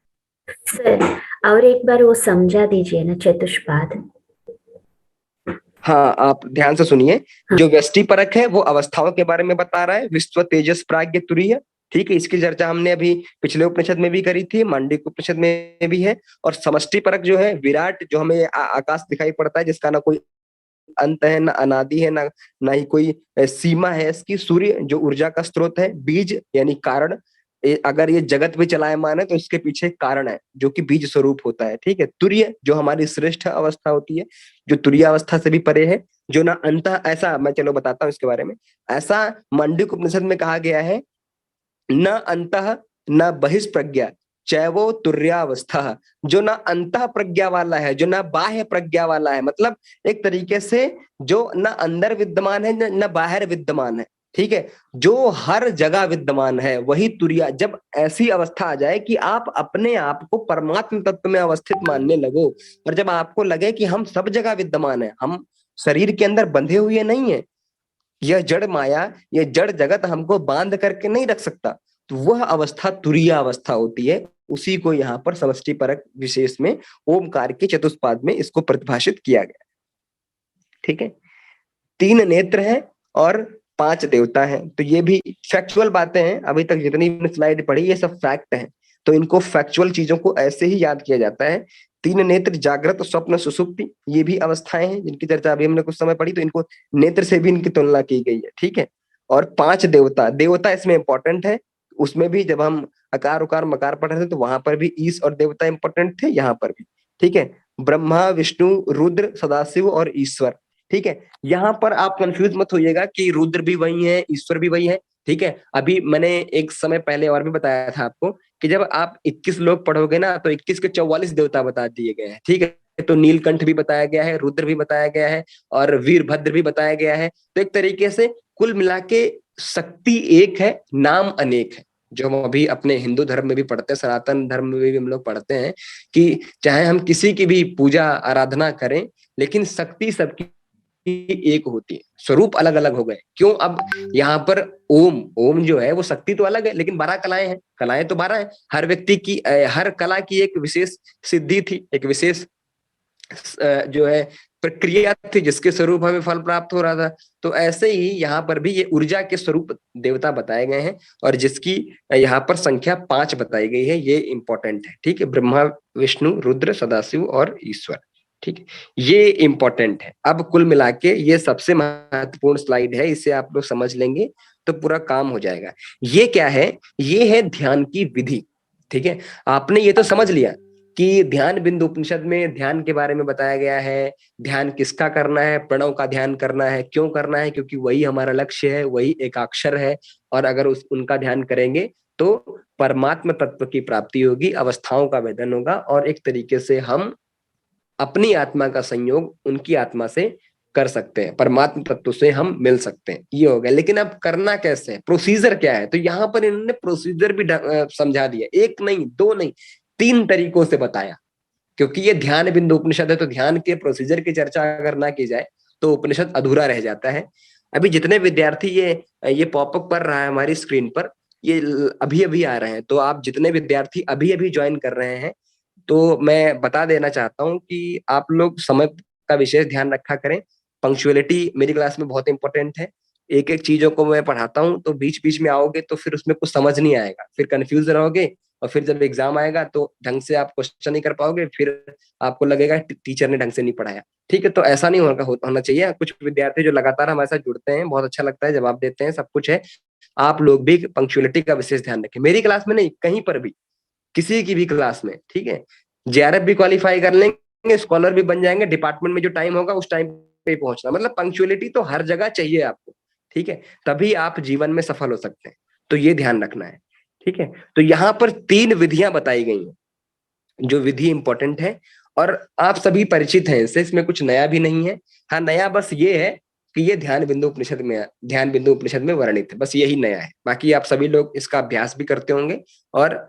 सर और एक बार वो समझा दीजिए ना, चतुष्पाद। हाँ, आप ध्यान से सुनिए। जो व्यष्टि परक है वो अवस्थाओं के बारे में बता रहा है, विश्व तेजस प्राज्ञ तुरीय। ठीक है, इसकी चर्चा हमने अभी पिछले उपनिषद में भी करी थी, मांडलिक उपनिषद में भी है। और समष्टि परक जो है विराट, जो हमें आकाश दिखाई पड़ता है, जिसका ना कोई अंत है, ना अनादि है, ना ही कोई सीमा है इसकी। सूर्य जो ऊर्जा का स्रोत है, बीज यानी कारण, अगर ये जगत भी चलायमान है तो इसके पीछे कारण है जो कि बीज स्वरूप होता है। ठीक है, तुरीय जो हमारी श्रेष्ठ अवस्था होती है, जो तुरीय अवस्था से भी परे है, जो ना अंत, ऐसा मैं चलो बताता हूँ इसके बारे में। ऐसा मांडलिक उपनिषद में कहा गया है, न अंतः न बहिष्प्रज्ञा चैवो तुर्यावस्था। जो ना अंतः प्रज्ञा वाला है, जो ना बाह्य प्रज्ञा वाला है, मतलब एक तरीके से जो न अंदर विद्यमान है न बाहर विद्यमान है। ठीक है, जो हर जगह विद्यमान है वही तुरिया। जब ऐसी अवस्था आ जाए कि आप अपने आप को परमात्म तत्व में अवस्थित मानने लगो, और जब आपको लगे कि हम सब जगह विद्यमान है, हम शरीर के अंदर बंधे हुए नहीं है, यह जड़ माया, यह जड़ जगत हमको बांध करके नहीं रख सकता, तो वह अवस्था तुरीय अवस्था होती है। उसी को यहाँ पर समष्टि परक विशेष में ओमकार के चतुष्पाद में इसको प्रतिभाषित किया गया। ठीक है, 3 नेत्र हैं और 5 देवता हैं। तो ये भी फैक्चुअल बातें हैं, अभी तक जितनी स्लाइड पढ़ी ये सब फैक्ट हैं। तो इनको फैक्चुअल चीजों को ऐसे ही याद किया जाता है। 3 नेत्र, जागृत, स्वप्न, सुषुप्ति, ये भी अवस्थाएं हैं जिनकी चर्चा अभी हमने कुछ समय पढ़ी, तो इनको नेत्र से भी इनकी तुलना की गई है। ठीक है, और 5 देवता, देवता इसमें इंपॉर्टेंट है। उसमें भी जब हम अकार उकार मकार पढ़ रहे थे तो वहां पर भी ईश और देवता इंपॉर्टेंट थे, यहाँ पर भी। ठीक है, ब्रह्मा, विष्णु, रुद्र, सदाशिव और ईश्वर। ठीक है, यहाँ पर आप कंफ्यूज मत होइएगा कि रुद्र भी वही है, ईश्वर भी वही है। ठीक है, अभी मैंने एक समय पहले और भी बताया था आपको कि जब आप 21 लोग पढ़ोगे ना तो 21 के 44 देवता बता दिए गए हैं। ठीक है, तो नीलकंठ भी बताया गया है, रुद्र भी बताया गया है और वीरभद्र भी बताया गया है। तो एक तरीके से कुल मिला के शक्ति एक है, नाम अनेक है। जो हम अभी अपने हिंदू धर्म में भी पढ़ते हैं, सनातन धर्म में भी हम लोग पढ़ते हैं कि चाहे हम किसी की भी पूजा आराधना करें, लेकिन शक्ति सबकी एक होती है, स्वरूप अलग अलग हो गए। क्यों? अब यहाँ पर ओम जो है वो शक्ति तो अलग है, लेकिन 12 कलाएं हैं, कलाएं तो 12 हैं। हर व्यक्ति की हर कला की एक विशेष सिद्धि थी, एक विशेष जो है प्रक्रिया थी जिसके स्वरूप हमें फल प्राप्त हो रहा था। तो ऐसे ही यहाँ पर भी ये ऊर्जा के स्वरूप देवता बताए गए हैं और जिसकी यहाँ पर संख्या 5 बताई गई है, ये इंपॉर्टेंट है। ठीक है, ब्रह्मा, विष्णु, रुद्र, सदाशिव और ईश्वर। ठीक है, ये इंपॉर्टेंट है। अब कुल मिला के ये सबसे महत्वपूर्ण स्लाइड है, इसे आप लोग समझ लेंगे तो पूरा काम हो जाएगा। ये क्या है? ये है ध्यान की विधि। ठीक है, आपने ये तो समझ लिया कि ध्यान बिंदु उपनिषद में ध्यान के बारे में बताया गया है। ध्यान किसका करना है? प्रणव का ध्यान करना है। क्यों करना है? क्योंकि वही हमारा लक्ष्य है, वही एकाक्षर है, और अगर उनका ध्यान करेंगे तो परमात्म तत्व की प्राप्ति होगी, अवस्थाओं का भेदन होगा और एक तरीके से हम अपनी आत्मा का संयोग उनकी आत्मा से कर सकते हैं, परमात्म तत्व से हम मिल सकते हैं। ये हो गया। लेकिन अब करना कैसे है, प्रोसीजर क्या है? तो यहाँ पर इन्होंने प्रोसीजर भी समझा दिया। 1 नहीं, 2 नहीं, 3 तरीकों से बताया। क्योंकि ये ध्यान बिंदु उपनिषद है तो ध्यान के प्रोसीजर की चर्चा अगर ना की जाए तो उपनिषद अधूरा रह जाता है। अभी जितने विद्यार्थी ये पॉपअप कर रहा है हमारी स्क्रीन पर, ये अभी अभी आ रहे हैं, तो आप जितने विद्यार्थी अभी अभी ज्वाइन कर रहे हैं तो मैं बता देना चाहता हूं कि आप लोग समय का विशेष ध्यान रखा करें। पंक्चुअलिटी मेरी क्लास में बहुत इंपॉर्टेंट है। एक एक चीजों को मैं पढ़ाता हूं तो बीच बीच में आओगे तो फिर उसमें कुछ समझ नहीं आएगा, फिर कंफ्यूज रहोगे और फिर जब एग्जाम आएगा तो ढंग से आप क्वेश्चन नहीं कर पाओगे, फिर आपको लगेगा टीचर ने ढंग से नहीं पढ़ाया। ठीक है, तो ऐसा नहीं होना चाहिए। कुछ विद्यार्थी जो लगातार हमारे साथ जुड़ते हैं, बहुत अच्छा लगता है, जवाब देते हैं, सब कुछ है। आप लोग भी पंक्चुअलिटी का विशेष ध्यान रखें। मेरी क्लास में नहीं, कहीं पर भी, किसी की भी क्लास में। ठीक है, JRF भी क्वालिफाई कर लेंगे, स्कॉलर भी बन जाएंगे, डिपार्टमेंट में जो टाइम होगा उस टाइम पे पहुंचना। मतलब पंक्चुअलिटी तो हर जगह चाहिए आपको। ठीक है, तभी आप जीवन में सफल हो सकते हैं। तो ये ध्यान रखना है। ठीक है, तो यहाँ पर 3 विधियां बताई गई हैं। जो विधि इंपॉर्टेंट है और आप सभी परिचित हैं इससे, इसमें कुछ नया भी नहीं है। हाँ, नया बस ये है कि ये ध्यान बिंदु उपनिषद में वर्णित है, बस यही नया है। बाकी आप सभी लोग इसका अभ्यास भी करते होंगे और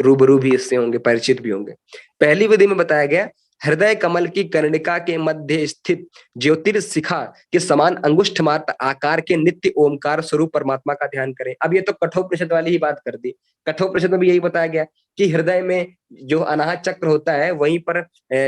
रूबरू भी इससे होंगे, परिचित भी होंगे। पहली विधि में बताया गया, हृदय कमल की कर्णिका के मध्य स्थित ज्योतिर्शिखा के समान अंगुष्ठ मात्र आकार के नित्य ओमकार स्वरूप परमात्मा का ध्यान करें। अब ये तो कठोपनिषद वाली ही बात कर दी। कठोपनिषद में भी यही बताया गया कि हृदय में जो अनाहत चक्र होता है वहीं पर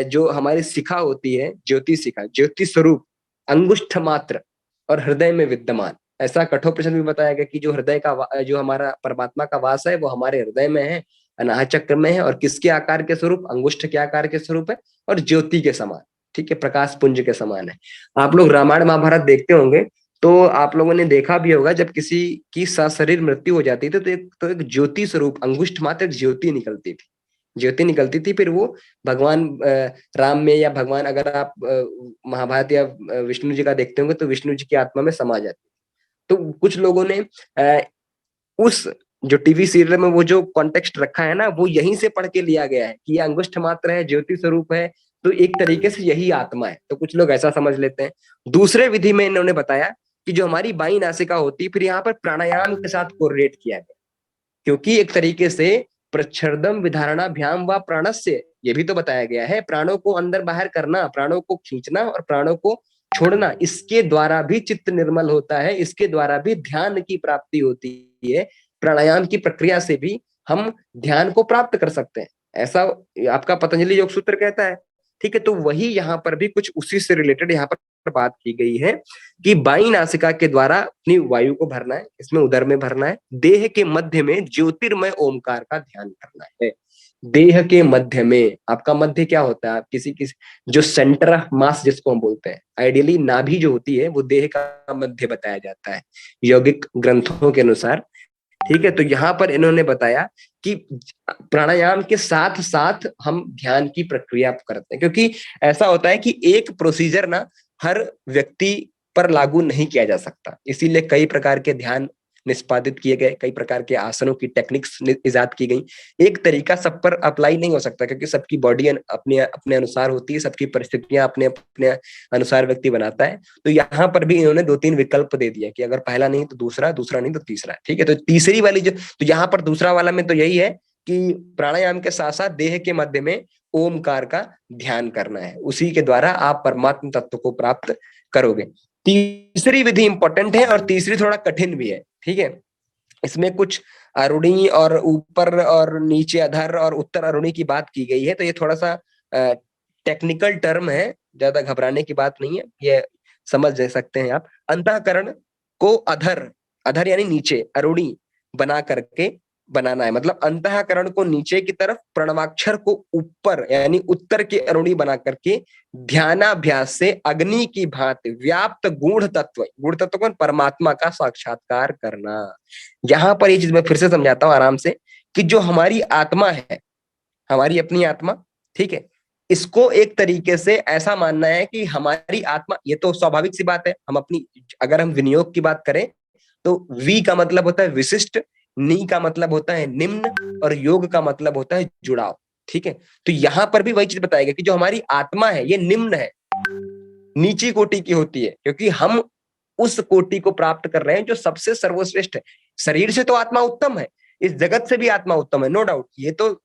जो हमारी शिखा होती है, ज्योति शिखा, ज्योति स्वरूप अंगुष्ठ मात्र और हृदय में विद्यमान, ऐसा कठोपनिषद में बताया गया कि जो हृदय का जो हमारा परमात्मा का वास है वो हमारे हृदय में है, अनाहत चक्र में है, और किसके आकार के स्वरूप, अंगुष्ठ के आकार के स्वरूप है और ज्योति के समान, ठीक है, प्रकाश पुंज के समान है। आप लोग रामायण महाभारत देखते होंगे तो आप लोगों ने देखा भी होगा, जब किसी की सशरीर मृत्यु हो जाती थी तो एक ज्योति स्वरूप अंगुष्ठ मात्र एक ज्योति निकलती थी, फिर वो भगवान राम में, या भगवान, अगर आप महाभारत या विष्णु जी का देखते होंगे तो विष्णु जी की आत्मा में समा जाती। तो कुछ लोगों ने उस जो टीवी सीरियल में वो जो कॉन्टेक्स्ट रखा है ना, वो यहीं से पढ़ के लिया गया है कि ये अंगुष्ठ मात्र है, ज्योति स्वरूप है, तो एक तरीके से यही आत्मा है। तो कुछ लोग ऐसा समझ लेते हैं। दूसरे विधि में इन्होंने बताया कि जो हमारी बाई नासिका होती है, फिर यहाँ पर प्राणायाम के साथ कोरिलेट किया गया, क्योंकि एक तरीके से प्रच्छर्दम विधारणाभ्याम व प्राणस्य, ये भी तो बताया गया है, प्राणों को अंदर बाहर करना, प्राणों को खींचना और प्राणों को छोड़ना, इसके द्वारा भी चित्त निर्मल होता है, इसके द्वारा भी ध्यान की प्राप्ति होती है। प्राणायाम की प्रक्रिया से भी हम ध्यान को प्राप्त कर सकते हैं, ऐसा आपका पतंजलि योग सूत्र कहता है, ठीक है। तो वही यहाँ पर भी कुछ उसी से रिलेटेड यहाँ पर बात की गई है कि बाई नासिका के द्वारा अपनी वायु को भरना है, इसमें उदर में भरना है, देह के मध्य में ज्योतिर्मय ओमकार का ध्यान करना है। देह के मध्य में, आपका मध्य क्या होता है, आप किसी जो सेंटर ऑफ मास जिसको हम बोलते हैं, आइडियली नाभि जो होती है वो देह का मध्य बताया जाता है यौगिक ग्रंथों के अनुसार, ठीक है। तो यहाँ पर इन्होंने बताया कि प्राणायाम के साथ साथ हम ध्यान की प्रक्रिया करते हैं, क्योंकि ऐसा होता है कि एक प्रोसीजर ना हर व्यक्ति पर लागू नहीं किया जा सकता, इसीलिए कई प्रकार के ध्यान निष्पादित किए गए, कई प्रकार के आसनों की टेक्निक्स इजाद की गई। एक तरीका सब पर अप्लाई नहीं हो सकता, क्योंकि सबकी बॉडी अपने अपने अनुसार होती है, सबकी परिस्थितियां अपने अपने अनुसार व्यक्ति बनाता है। तो यहाँ पर भी इन्होंने 2-3 विकल्प दे दिया कि अगर पहला नहीं तो दूसरा, दूसरा नहीं तो तीसरा, ठीक है। तो तीसरी वाली तो यहाँ पर दूसरा वाला में तो यही है कि प्राणायाम के साथ साथ देह के मध्य में ओमकार का ध्यान करना है, उसी के द्वारा आप परमात्म तत्व को प्राप्त करोगे। तीसरी विधि इंपॉर्टेंट है और तीसरी थोड़ा कठिन भी है, ठीक है। इसमें कुछ अरुणी और ऊपर और नीचे अधर और उत्तर अरुणी की बात की गई है, तो ये थोड़ा सा टेक्निकल टर्म है, ज्यादा घबराने की बात नहीं है, ये समझ सकते हैं आप। अंतःकरण को अधर, अधर यानी नीचे, अरुणी बना करके बनाना है, मतलब अंतःकरण को नीचे की तरफ, प्रणवाक्षर को ऊपर यानी उत्तर के अरुणी बना करके ध्यानाभ्यास से अग्नि की भांति व्याप्त गूढ़ तत्व को परमात्मा का साक्षात्कार करना। यहाँ पर ये चीज मैं फिर से समझाता हूँ आराम से, कि जो हमारी आत्मा है, हमारी अपनी आत्मा, ठीक है, इसको एक तरीके से ऐसा मानना है कि हमारी आत्मा, ये तो स्वाभाविक सी बात है, हम अपनी, अगर हम विनियोग की बात करें तो वी का मतलब होता है विशिष्ट, नी का मतलब होता है निम्न, और योग का मतलब होता है जुड़ाव, ठीक है। तो यहाँ पर भी वही चीज बताएगा कि जो हमारी आत्मा है ये निम्न है, नीची कोटि की होती है, क्योंकि हम उस कोटि को प्राप्त कर रहे हैं जो सबसे सर्वश्रेष्ठ है। शरीर से तो आत्मा उत्तम है, इस जगत से भी आत्मा उत्तम है, नो डाउट, ये तो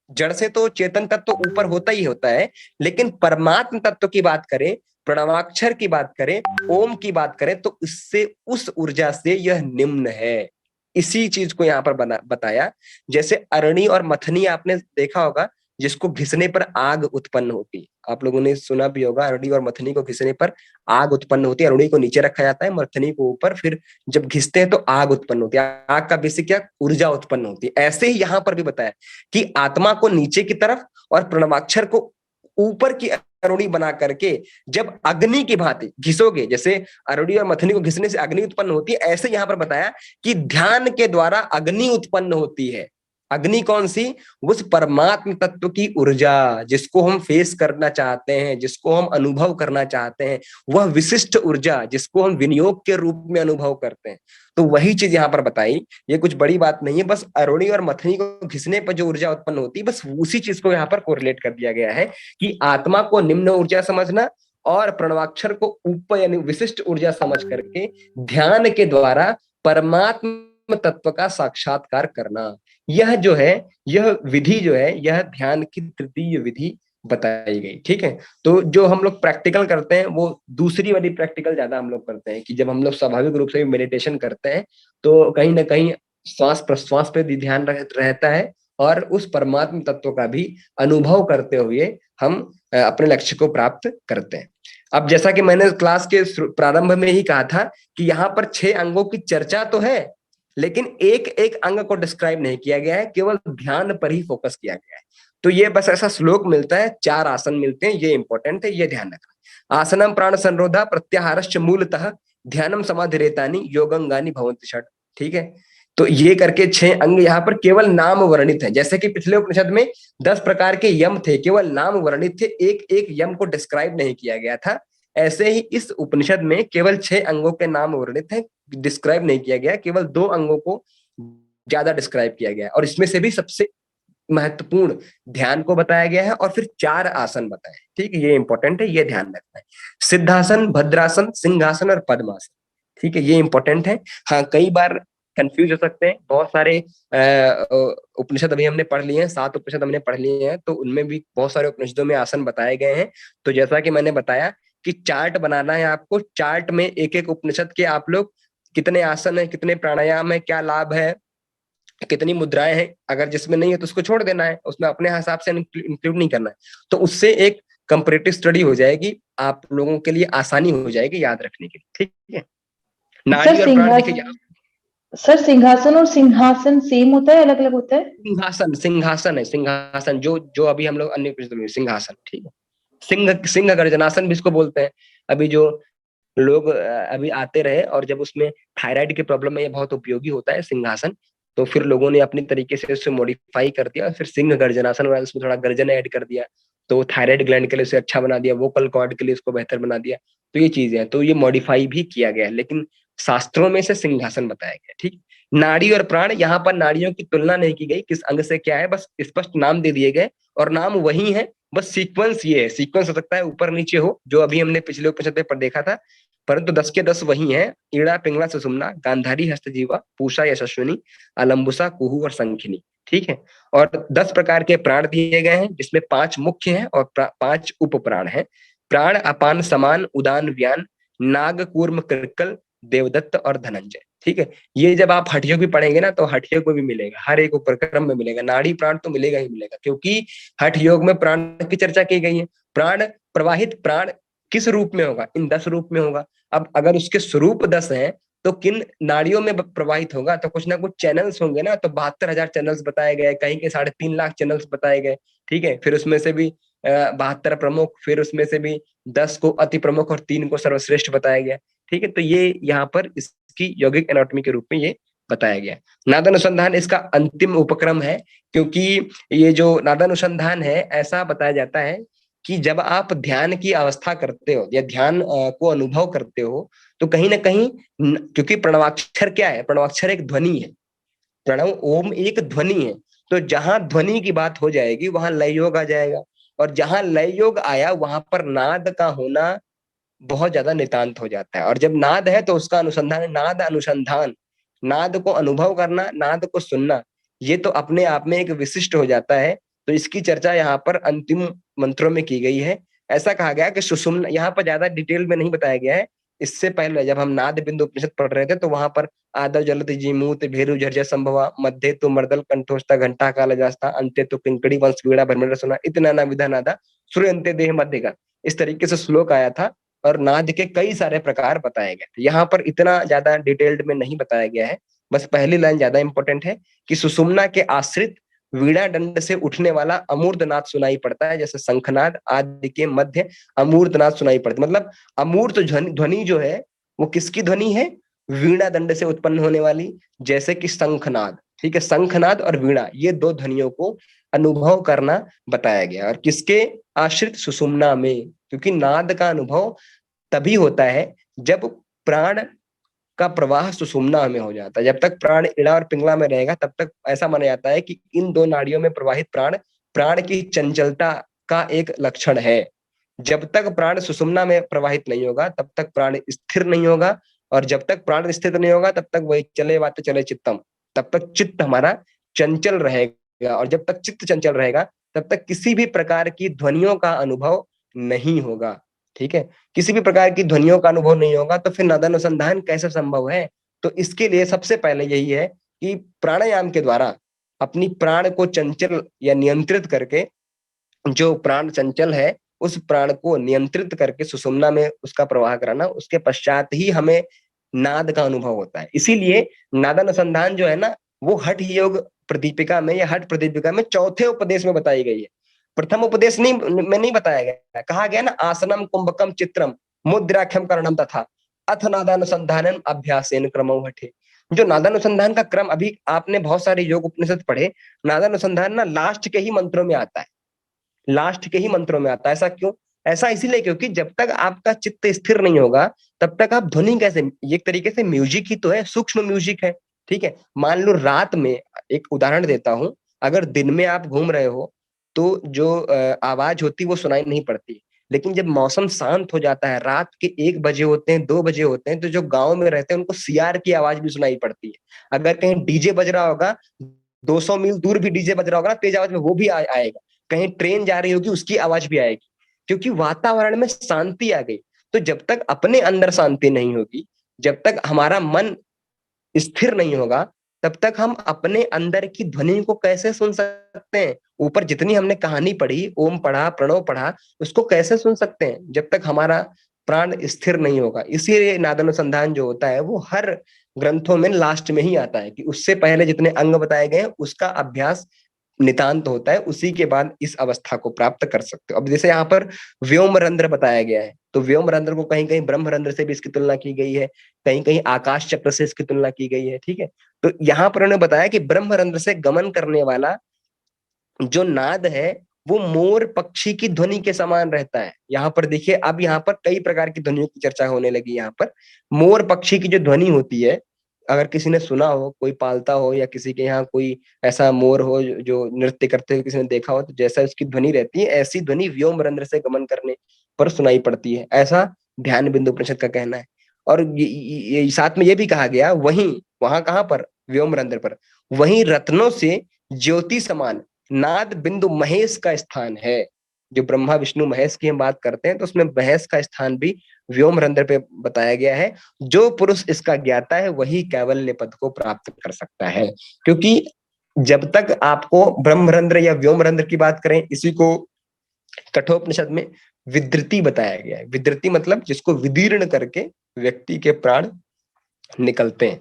जड़ से तो चेतन तत्व तो ऊपर होता ही होता है, लेकिन परमात्म तत्व की बात करें, प्रणवाक्षर की बात करें, ओम की बात करें, तो इससे, उस ऊर्जा से यह निम्न है। इसी चीज को यहाँ पर बताया। जैसे अरणी और मथनी आपने देखा होगा, जिसको घिसने पर आग उत्पन्न होती है, आप लोगों ने सुना भी होगा, अरणी और मथनी को घिसने पर आग उत्पन्न होती है। अरणी को नीचे रखा जाता है, मथनी को ऊपर, फिर जब घिसते हैं तो आग उत्पन्न होती है। आग का बेसिक क्या, ऊर्जा उत्पन्न होती है। ऐसे ही यहाँ पर भी बताया कि आत्मा को नीचे की तरफ और प्रणवाक्षर को ऊपर की अरुणी बना करके जब अग्नि की भांति घिसोगे, जैसे अरुणी और मथनी को घिसने से अग्नि उत्पन्न होती है, ऐसे यहाँ पर बताया कि ध्यान के द्वारा अग्नि उत्पन्न होती है। अग्नि कौन सी? उस परमात्म तत्व की ऊर्जा, जिसको हम फेस करना चाहते हैं, जिसको हम अनुभव करना चाहते हैं, वह विशिष्ट ऊर्जा जिसको हम विनियोग के रूप में अनुभव करते हैं। तो वही चीज यहाँ पर बताई। ये कुछ बड़ी बात नहीं है, बस अरुणी और मथनी को घिसने पर जो ऊर्जा उत्पन्न होती है, बस उसी चीज को यहाँ पर कोरिलेट कर दिया गया है कि आत्मा को निम्न ऊर्जा समझना और प्रणवाक्षर को ऊपर यानी विशिष्ट ऊर्जा समझ करके ध्यान के द्वारा परमात्म तत्व का साक्षात्कार करना। यह जो है, यह विधि जो है, यह ध्यान की तृतीय विधि बताई गई। ठीक है, तो जो हम लोग प्रैक्टिकल करते हैं वो दूसरी वाली प्रैक्टिकल ज्यादा हम लोग करते हैं कि जब हम लोग स्वाभाविक रूप से मेडिटेशन करते हैं तो कहीं ना कहीं श्वास प्रश्वास पे भी ध्यान रहता है और उस परमात्म तत्व का भी अनुभव करते हुए हम अपने लक्ष्य को प्राप्त करते हैं। अब जैसा कि मैंने क्लास के प्रारंभ में ही कहा था कि यहाँ पर 6 अंगों की चर्चा तो है, लेकिन एक एक अंग को डिस्क्राइब नहीं किया गया है, केवल ध्यान पर ही फोकस किया गया है। तो ये बस ऐसा श्लोक मिलता है, 4 आसन मिलते हैं, ये इंपॉर्टेंट है, ये ध्यान रखना। आसनम प्राण संरोधा प्रत्याहारश्च मूलतः ध्यानम समाधिरेतानि योगंगानि भवन्ति षट्। ठीक है, तो ये करके 6 अंग यहाँ पर केवल नाम वर्णित है। जैसे कि पिछले उपनिषद में 10 प्रकार के यम थे, केवल नाम वर्णित थे, एक एक यम को डिस्क्राइब नहीं किया गया था। ऐसे ही इस उपनिषद में केवल 6 अंगों के नाम वर्णित हैं, डिस्क्राइब नहीं किया गया, केवल 2 अंगों को ज्यादा डिस्क्राइब किया गया और इसमें से भी सबसे महत्वपूर्ण ध्यान को बताया गया है और फिर 4 आसन बताए। ठीक है, ये इंपॉर्टेंट है, ये ध्यान रखना है। सिद्धासन, भद्रासन, सिंहासन और पद्मासन। ठीक है, ये इंपॉर्टेंट है। हाँ, कई बार कंफ्यूज हो सकते हैं, बहुत सारे उपनिषद अभी हमने पढ़ लिए हैं, 7 उपनिषद हमने पढ़ लिए हैं, तो उनमें भी बहुत सारे उपनिषदों में आसन बताए गए हैं। तो जैसा कि मैंने बताया कि चार्ट बनाना है आपको, चार्ट में एक एक उपनिषद के आप लोग कितने आसन है, कितने प्राणायाम है, क्या लाभ है, कितनी मुद्राएं हैं, अगर जिसमें नहीं है तो उसको छोड़ देना है, उसमें अपने हिसाब से इंक्लूड नहीं करना है। तो उससे एक कंपैरेटिव स्टडी हो जाएगी, आप लोगों के लिए आसानी हो जाएगी याद रखने के लिए। ठीक है, नाड़ी और प्राण देखिए। सर सिंहासन और सिंहासन सेम होता है, अलग अलग होता है? सिंहासन, सिंहासन है, सिंहासन जो अभी हम लोग अन्य सिंहासन। ठीक है, सिंह गर्जनासन भी इसको बोलते हैं। अभी जो लोग अभी आते रहे और जब उसमें थायराइड की प्रॉब्लम में ये बहुत उपयोगी होता है सिंहासन, तो फिर लोगों ने अपनी तरीके से उसे मॉडिफाई कर दिया, फिर सिंह गर्जनासन वाला उसमें थोड़ा गर्जन ऐड कर दिया, तो थायराइड ग्लैंड के लिए उसे अच्छा बना दिया, वोकल कॉर्ड के लिए उसको बेहतर बना दिया। तो ये चीजें हैं, तो ये मॉडिफाई भी किया गया है, लेकिन शास्त्रों में से सिंहासन बताया गया। ठीक, नाड़ी और प्राण, यहाँ पर नाड़ियों की तुलना नहीं की गई, किस अंग से क्या है, बस स्पष्ट नाम दे दिए गए और नाम वही है, बस सीक्वेंस ये है। सीक्वेंस हो सकता है ऊपर नीचे हो, जो अभी हमने पिछले उपनिषद पर देखा था, परंतु 10 के 10 वही हैं। ईड़ा, पिंगला, सुषुम्ना, गांधारी, हस्तजीवा, पूषा, यशस्विनी, अलंबुसा, कुहू और शंखिनी। ठीक है, और 10 प्रकार के प्राण दिए गए हैं, जिसमें 5 मुख्य हैं और 5 उप प्राण हैं। प्राण, अपान, समान, उदान, व्यान, नाग, कूर्म, कृक्कल, देवदत्त और धनंजय। ठीक है, ये जब आप हठयोग भी पढ़ेंगे ना तो हठयोग को भी मिलेगा, हर एक उपक्रम में मिलेगा, नाड़ी प्राण तो मिलेगा ही मिलेगा, क्योंकि हठ योग में प्राण की चर्चा की गई है। प्राण प्रवाहित, प्राण किस रूप में होगा? इन 10 रूप में होगा। अब अगर उसके स्वरूप 10 हैं तो किन नाड़ियों में प्रवाहित होगा? तो कुछ ना कुछ चैनल्स होंगे ना, तो 72,000 चैनल्स बताए गए, कहीं के 3.5 लाख चैनल्स बताए गए। ठीक है, फिर उसमें से भी 72 प्रमुख, फिर उसमें से भी 10 को अति प्रमुख और 3 को सर्वश्रेष्ठ बताया गया। ठीक है, तो ये यहाँ पर इसकी यौगिक एनाटॉमी के रूप में ये बताया गया। नादानुसंधान इसका अंतिम उपक्रम है, क्योंकि ये जो नादानुसंधान है, ऐसा बताया जाता है कि जब आप ध्यान की अवस्था करते हो या ध्यान को अनुभव करते हो, तो कहीं ना कहीं, क्योंकि प्रणवाक्षर क्या है? प्रणवाक्षर एक ध्वनि है, प्रणव ओम एक ध्वनि है, तो जहां ध्वनि की बात हो जाएगी वहां लय योग आ जाएगा, और जहां लय योग आया वहां पर नाद का होना बहुत ज्यादा नितांत हो जाता है। और जब नाद है तो उसका अनुसंधान, नाद अनुसंधान, नाद को अनुभव करना, नाद को सुनना, ये तो अपने आप में एक विशिष्ट हो जाता है। तो इसकी चर्चा यहाँ पर अंतिम मंत्रों में की गई है। ऐसा कहा गया कि सुषुम्ना, यहाँ पर ज्यादा डिटेल में नहीं बताया गया है, इससे पहले जब हम नाद बिंदु उपनिषद पढ़ रहे थे तो वहां पर आदव जलत जीमूत भेरु झर्झर संभवा, मध्य तो मर्दल कंठोस्ता घंटा काल जास्ता, अंत्य तो किंकड़ी वंश वीणा भ्रमर सुना, इतना ना विधा नादा सूर्य अंत्य देह मध्य का, इस तरीके से श्लोक आया था और नाद के कई सारे प्रकार बताए गए थे। यहाँ पर इतना ज्यादा डिटेल्ड में नहीं बताया गया है, बस पहली लाइन ज्यादा इंपॉर्टेंट है कि सुषुम्ना के आश्रित वीणा दंड से उठने वाला अमूर्तनाद सुनाई पड़ता है, जैसे शंखनाद आदि के मध्य अमूर्तनाद सुनाई पड़ता है। मतलब अमूर्त ध्वनि जो है वो किसकी ध्वनि है? वीणा दंड से उत्पन्न होने वाली, जैसे कि शंखनाद। ठीक है, शंखनाद और वीणा, ये 2 ध्वनियों को अनुभव करना बताया गया। और किसके आश्रित? सुषुम्ना में, क्योंकि नाद का अनुभव तभी होता है जब प्राण का प्रवाह सुषुम्ना में हो जाता है। जब तक प्राण इड़ा और पिंगला में रहेगा तब तक ऐसा माना जाता है कि इन 2 नाड़ियों में प्रवाहित प्राण प्राण की चंचलता का एक लक्षण है। जब तक प्राण सुषुम्ना में प्रवाहित नहीं होगा तब तक प्राण स्थिर नहीं होगा, और जब तक प्राण स्थिर नहीं होगा तब तक वही चले बात चले चित्तम, तब तक चित्त हमारा चंचल रहेगा। और जब तक चित्त चंचल रहेगा तब तक किसी भी प्रकार की ध्वनियों का अनुभव नहीं होगा। ठीक है, किसी भी प्रकार की ध्वनियों का अनुभव नहीं होगा तो फिर नादानुसंधान कैसे संभव है? तो इसके लिए सबसे पहले यही है कि प्राणायाम के द्वारा अपनी प्राण को चंचल या नियंत्रित करके, जो प्राण चंचल है उस प्राण को नियंत्रित करके सुषुम्ना में उसका प्रवाह कराना, उसके पश्चात ही हमें नाद का अनुभव होता है। इसीलिए नादानुसंधान जो है ना, वो हठ योग प्रदीपिका में या हठ प्रदीपिका में चौथे उपदेश में बताई गई है। प्रथम उपदेश में नहीं बताया गया। कहा गया ना, आसनम कुंभकम चित्रम मुद्राख्यम करणम तथा अथ नादानुसंधानम अभ्यासेन क्रमो हठे। जो नादानुसंधान का क्रम, अभी आपने बहुत सारे योग उपनिषद पढ़े, नादानुसंधान ना लास्ट के ही मंत्रों में आता है, लास्ट के ही मंत्रों में आता है। ऐसा क्यों? ऐसा इसीलिए क्योंकि जब तक आपका चित्त स्थिर नहीं होगा तब तक आप ध्वनि कैसे, एक तरीके से म्यूजिक ही तो है, सूक्ष्म म्यूजिक है। ठीक है, मान लो रात में, एक उदाहरण देता हूं, अगर दिन में आप घूम रहे हो तो जो आवाज होती है वो सुनाई नहीं पड़ती, लेकिन जब मौसम शांत हो जाता है, रात के 1 बजे होते हैं, 2 बजे होते हैं, तो जो गांव में रहते हैं उनको सियार की आवाज भी सुनाई पड़ती है। अगर कहीं डीजे बज रहा होगा, 200 मील दूर भी डीजे बज रहा होगा ना तेज आवाज में, वो भी आएगा। कहीं ट्रेन जा रही होगी उसकी आवाज भी आएगी, क्योंकि वातावरण में शांति आ गई। तो जब तक अपने अंदर शांति नहीं होगी, जब तक हमारा मन स्थिर नहीं होगा, तब तक हम अपने अंदर की ध्वनि को कैसे सुन सकते हैं? ऊपर जितनी हमने कहानी पढ़ी, ओम पढ़ा, प्रणव पढ़ा, उसको कैसे सुन सकते हैं जब तक हमारा प्राण स्थिर नहीं होगा? इसीलिए नादानुसंधान जो होता है वो हर ग्रंथों में लास्ट में ही आता है, कि उससे पहले जितने अंग बताए गए हैं उसका अभ्यास नितांत होता है, उसी के बाद इस अवस्था को प्राप्त कर सकते हो। अब जैसे यहाँ पर व्योमरंध्र बताया गया है, तो व्योमरंध्र को कहीं कहीं ब्रह्मरंध्र से भी इसकी तुलना की गई है, कहीं कहीं आकाश चक्र से इसकी तुलना की गई है। ठीक है, तो यहाँ पर उन्होंने बताया कि ब्रह्मरंध्र से गमन करने वाला जो नाद है वो मोर पक्षी की ध्वनि के समान रहता है। यहाँ पर देखिए, अब यहाँ पर कई प्रकार की ध्वनियों की चर्चा होने लगी। यहाँ पर मोर पक्षी की जो ध्वनि होती है, अगर किसी ने सुना हो, कोई पालता हो, या किसी के यहाँ कोई ऐसा मोर हो जो नृत्य करते हुए किसी ने देखा हो, तो जैसा उसकी ध्वनि रहती है ऐसी ध्वनि व्योमरंध्र से गमन करने पर सुनाई पड़ती है, ऐसा ध्यान बिंदु उपनिषद का कहना है। और ये साथ में ये भी कहा गया, वहीं वहां कहाँ पर? व्योमरंध्र पर, वहीं रत्नों से ज्योति समान नाद बिंदु महेश का स्थान है। जो ब्रह्मा विष्णु महेश की हम बात करते हैं तो उसमें महेश का स्थान भी व्योमरंध्र पे बताया गया है। जो पुरुष इसका ज्ञाता है वही कैवल्य पद को प्राप्त कर सकता है। क्योंकि जब तक आपको ब्रह्मरंध्र या व्योमरंध्र की बात करें, इसी को कठोपनिषद में विद्रति बताया गया है। विद्रति मतलब जिसको विदीर्ण करके व्यक्ति के प्राण निकलते हैं,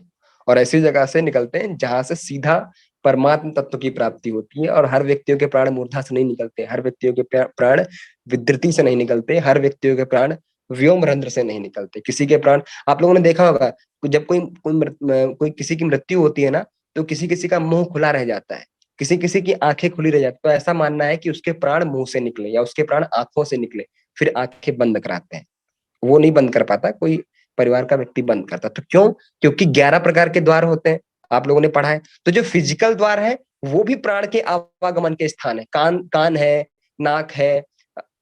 और ऐसी जगह से निकलते हैं जहां से सीधा परमात्म तत्व की प्राप्ति होती है। और हर व्यक्तियों के प्राण मूर्धा से नहीं निकलते, हर व्यक्तियों के प्राण विद्रति से नहीं निकलते, हर व्यक्तियों के प्राण व्योमरंध्र से नहीं निकलते। किसी के प्राण, आप लोगों ने देखा होगा, जब कोई किसी की मृत्यु होती है ना, तो किसी किसी का मुंह खुला रह जाता है, किसी किसी की आंखें खुली रह जाती है। तो ऐसा मानना है कि उसके प्राण मुंह से निकले या उसके प्राण आंखों से निकले, फिर आंखें बंद कराते हैं। वो नहीं बंद कर पाता, कोई परिवार का व्यक्ति बंद करता। तो क्यों? क्योंकि 11 प्रकार के द्वार होते हैं, आप लोगों ने पढ़ा है। तो जो फिजिकल द्वार है वो भी प्राण के आवागमन के स्थान है। कान है, नाक है,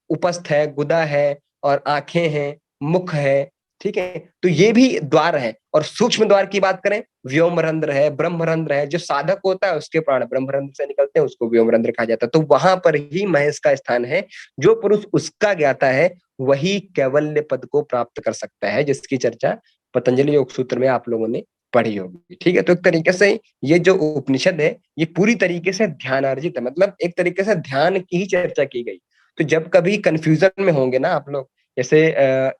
उपस्थ है, गुदा है, और आंखें हैं, मुख है। ठीक है, तो ये भी द्वार है। और सूक्ष्म द्वार की बात करें, व्योमरंध्र है, ब्रह्मरंध्र है। जो साधक होता है उसके प्राण ब्रह्मरंध्र से निकलते हैं, उसको व्योमरंध्र कहा जाता है। तो वहां पर ही महेश का स्थान है। जो पुरुष उसका ज्ञाता है वही कैवल्य पद को प्राप्त कर सकता है, जिसकी चर्चा पतंजलि योग सूत्र में आप लोगों ने पढ़ी होगी। ठीक है, तो एक तरीके से ये जो उपनिषद है ये पूरी तरीके से ध्यानार्जित है, मतलब एक तरीके से ध्यान की ही चर्चा की गई। तो जब कभी कंफ्यूजन में होंगे ना आप लोग, जैसे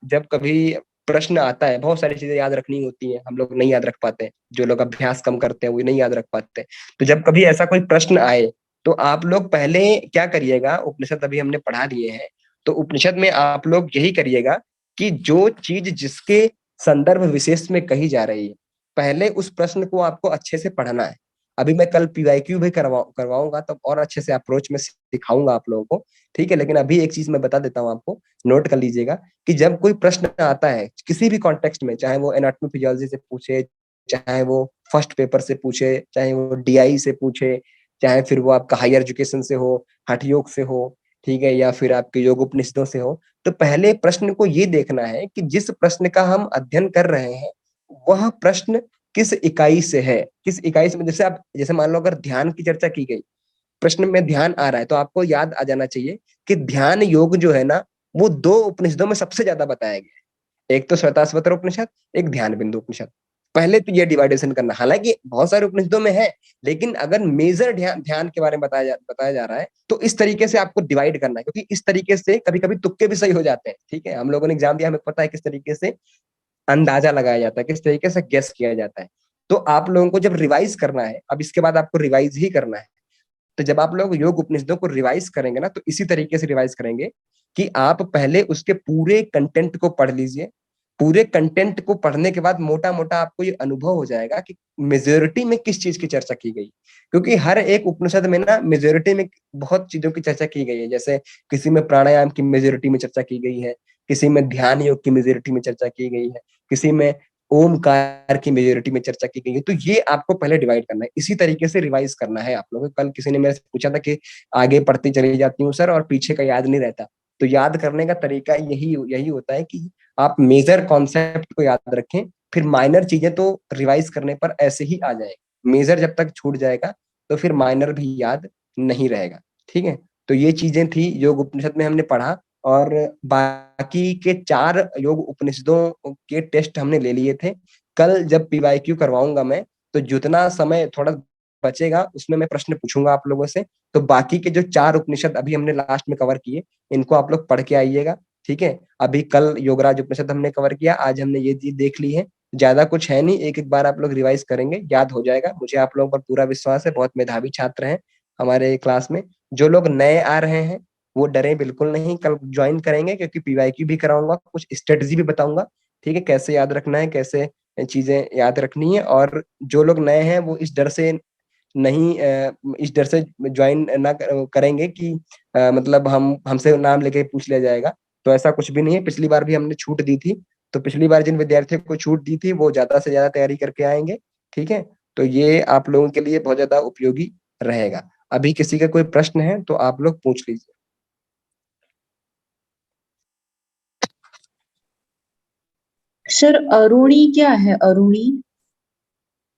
जब कभी प्रश्न आता है, बहुत सारी चीजें याद रखनी होती हैं, हम लोग नहीं याद रख पाते हैं, जो लोग अभ्यास कम करते हैं वो नहीं याद रख पाते। तो जब कभी ऐसा कोई प्रश्न आए तो आप लोग पहले क्या करिएगा, उपनिषद अभी हमने पढ़ा दिए हैं, तो उपनिषद में आप लोग यही करिएगा कि जो चीज जिसके संदर्भ विशेष में कही जा रही है, पहले उस प्रश्न को आपको अच्छे से पढ़ना है। अभी मैं कल पीवाईक्यू भी करवाऊंगा तो और अच्छे से अप्रोच में सिखाऊंगा आप लोगों को, ठीक है। लेकिन अभी एक चीज मैं बता देता हूँ आपको, नोट कर लीजिएगा कि जब कोई प्रश्न आता है किसी भी कॉन्टेक्स्ट में, चाहे वो एनाटॉमी फिजियोलॉजी से पूछे, चाहे वो फर्स्ट पेपर से पूछे, चाहे वो डीआई से पूछे, चाहे फिर वो आपका हायर एजुकेशन से हो, हठ योग से हो, ठीक है, या फिर आपके योग उपनिषदों से हो, तो पहले प्रश्न को ये देखना है कि जिस प्रश्न का हम अध्ययन कर रहे हैं वह प्रश्न किस इकाई से है, किस इकाई से। जैसे आप, जैसे मान लो अगर ध्यान की चर्चा की गई, प्रश्न में ध्यान आ रहा है, तो आपको याद आ जाना चाहिए कि ध्यान योग जो है ना, वो दो उपनिषदों में सबसे ज्यादा बताया गया है, एक तो श्वेताश्वतर उपनिषद, एक ध्यान बिंदु उपनिषद। पहले तो ये डिवाइडेशन करना, हालांकि बहुत सारे उपनिषदों में है, लेकिन अगर मेजर ध्यान ध्यान के बारे में बताया जा रहा है तो इस तरीके से आपको डिवाइड करना है, क्योंकि इस तरीके से कभी कभी तुक्के भी सही हो जाते हैं, ठीक है। हम लोगों ने एग्जाम दिया, हमें पता है किस तरीके से अंदाजा लगाया जाता है, किस तरीके से गेस किया जाता है। तो आप लोगों को जब रिवाइज करना है, अब इसके बाद आपको रिवाइज ही करना है, तो जब आप लोग योग उपनिषदों को रिवाइज करेंगे ना, तो इसी तरीके से रिवाइज करेंगे कि आप पहले उसके पूरे कंटेंट को पढ़ लीजिए। पूरे कंटेंट को पढ़ने के बाद मोटा मोटा आपको ये अनुभव हो जाएगा कि मेजोरिटी में किस चीज की चर्चा की गई, क्योंकि हर एक उपनिषद में ना मेजोरिटी में बहुत चीजों की चर्चा की गई है। जैसे किसी में प्राणायाम की मेजोरिटी में चर्चा की गई है, किसी में ध्यान योग की मेजोरिटी में चर्चा की गई है, किसी में ओमकार की मेजोरिटी में चर्चा की गई है। तो ये आपको पहले डिवाइड करना है, इसी तरीके से रिवाइज करना है आप लोगों को। कल किसी ने मेरे से पूछा था कि आगे पढ़ती चली जाती हूँ सर और पीछे का याद नहीं रहता, तो याद करने का तरीका यही यही होता है कि आप मेजर कॉन्सेप्ट को याद रखें, फिर माइनर चीजें तो रिवाइज करने पर ऐसे ही आ जाएगी। मेजर जब तक छूट जाएगा तो फिर माइनर भी याद नहीं रहेगा, ठीक है। तो ये चीजें थी योग उपनिषद में हमने पढ़ा, और बाकी के 4 योग उपनिषदों के टेस्ट हमने ले लिए थे। कल जब पीवाईक्यू करवाऊंगा मैं, तो जितना समय थोड़ा बचेगा उसमें मैं प्रश्न पूछूंगा आप लोगों से। तो बाकी के जो 4 उपनिषद अभी हमने लास्ट में कवर किए, इनको आप लोग पढ़ के आइएगा, ठीक है। अभी कल योगराज उपनिषद हमने कवर किया, आज हमने ये चीज देख ली है, ज्यादा कुछ है नहीं, एक एक बार आप लोग रिवाइज करेंगे, याद हो जाएगा। मुझे आप लोगों पर पूरा विश्वास है, बहुत मेधावी छात्र हैं हमारे क्लास में। जो लोग नए आ रहे हैं वो डरे बिल्कुल नहीं, कल ज्वाइन करेंगे, क्योंकि पीवाईक्यू भी कराऊंगा, कुछ स्ट्रेटजी भी बताऊंगा, ठीक है, कैसे याद रखना है, कैसे चीजें याद रखनी है। और जो लोग नए हैं वो इस डर से नहीं, इस डर से ज्वाइन ना करेंगे कि मतलब हमसे नाम लेके पूछ लिया जाएगा, तो ऐसा कुछ भी नहीं है। पिछली बार भी हमने छूट दी थी, तो पिछली बार जिन विद्यार्थियों को छूट दी थी वो ज्यादा से ज्यादा तैयारी करके आएंगे, ठीक है। तो ये आप लोगों के लिए बहुत ज्यादा उपयोगी रहेगा। अभी किसी का कोई प्रश्न है तो आप लोग पूछ लीजिए। सर अरुणी क्या है, अरुणी?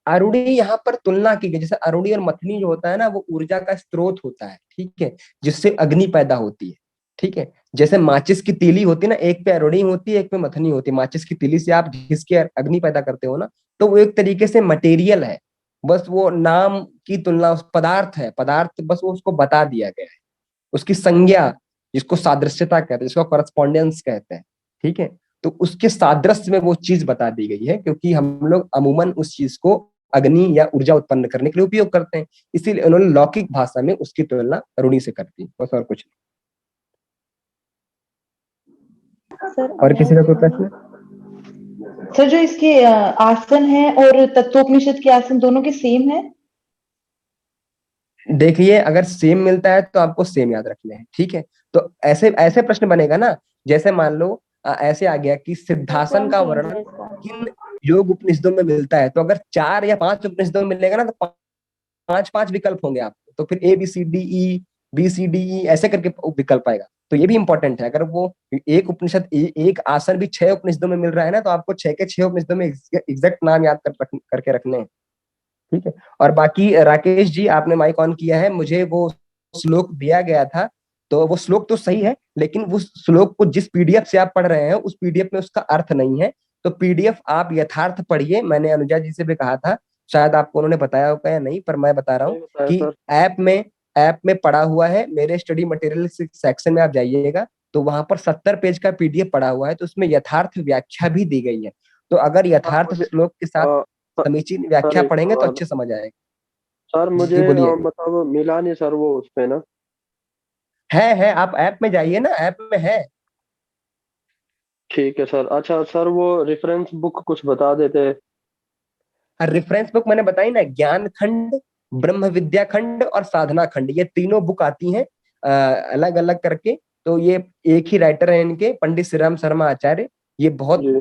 अरुणी यहाँ पर तुलना की गई, जैसे अरुणी और मथनी जो होता है ना, वो ऊर्जा का स्रोत होता है, ठीक है, जिससे अग्नि पैदा होती है, ठीक है। जैसे माचिस की तीली होती है ना, एक पे अरुणी होती है, एक पे मथनी होती है। माचिस की तीली से आप घिस के अग्नि पैदा करते हो ना, तो वो एक तरीके से मटेरियल है, बस वो नाम की तुलना, उस पदार्थ है, पदार्थ बस वो उसको बता दिया गया है, उसकी संज्ञा, जिसको सादृश्यता कहते हैं, जिसको करस्पॉन्डेंस कहते हैं, ठीक है। तो उसके सादृश्य में वो चीज बता दी गई है, क्योंकि हम लोग अमूमन उस चीज को अग्नि या ऊर्जा उत्पन्न करने के लिए उपयोग करते हैं, इसीलिए उन्होंने लौकिक भाषा में उसकी तुलना अरुणी से कर दी, बस और कुछ सर नहीं। और किसी का कोई प्रश्न? सर जो इसके आसन है और तत्वोपनिषद के आसन दोनों के सेम है? देखिए, अगर सेम मिलता है तो आपको सेम याद रखने हैं, ठीक है। तो ऐसे ऐसे प्रश्न बनेगा ना, जैसे मान लो ऐसे आ गया कि सिद्धासन कौन का चेंज वर्णन है इसका? किन योग उपनिषदों में मिलता है, तो अगर 4 या 5 उपनिषदों में मिलेगा ना, तो 5 विकल्प होंगे आपको, तो फिर ABCDE ऐसे करके विकल्प आएगा। तो ये भी इंपॉर्टेंट है, अगर वो एक उपनिषद एक आसन भी 6 उपनिषदों में मिल रहा है ना, तो आपको 6 के 6 उपनिषदों में एग्जैक्ट नाम याद करके रखने हैं, ठीक है। और बाकी राकेश जी, आपने माइक ऑन किया है, मुझे वो श्लोक दिया गया था, तो वो श्लोक तो सही है, लेकिन उस श्लोक को जिस पीडीएफ से आप पढ़ रहे हैं उस पीडीएफ में उसका अर्थ नहीं है। तो पीडीएफ आप यथार्थ पढ़िए, मैंने अनुजा जी से भी कहा था, शायद आपको उन्होंने बताया होगा या नहीं, पर मैं बता रहा हूँ नहीं बताया कि सर। ऐप में पड़ा हुआ है, मेरे स्टडी मटेरियल सेक्शन में आप जाइएगा, तो वहां पर 70 पेज का पीडीएफ पड़ा हुआ है, तो उसमें यथार्थ व्याख्या भी दी गई है। तो अगर सर यथार्थ मुझे श्लोक के साथ समीचीन सर व्याख्या एक पढ़ेंगे तो सवाल, अच्छे समझ आएगा। सर मुझे जी बोलिए। मतलब मिला नहीं सर वो उस पे ना। है, आप ऐप में जाइए ना, ऐप में है। ठीक है सर। अच्छा सर, वो रेफरेंस बुक कुछ बता देते। रेफरेंस बुक मैंने बताई ना, ज्ञान खंड ब्रह्म विद्या खंड और साधना खंड, ये तीनों बुक आती हैं अलग अलग करके। तो ये एक ही राइटर है इनके, पंडित श्री राम शर्मा आचार्य। ये बहुत जी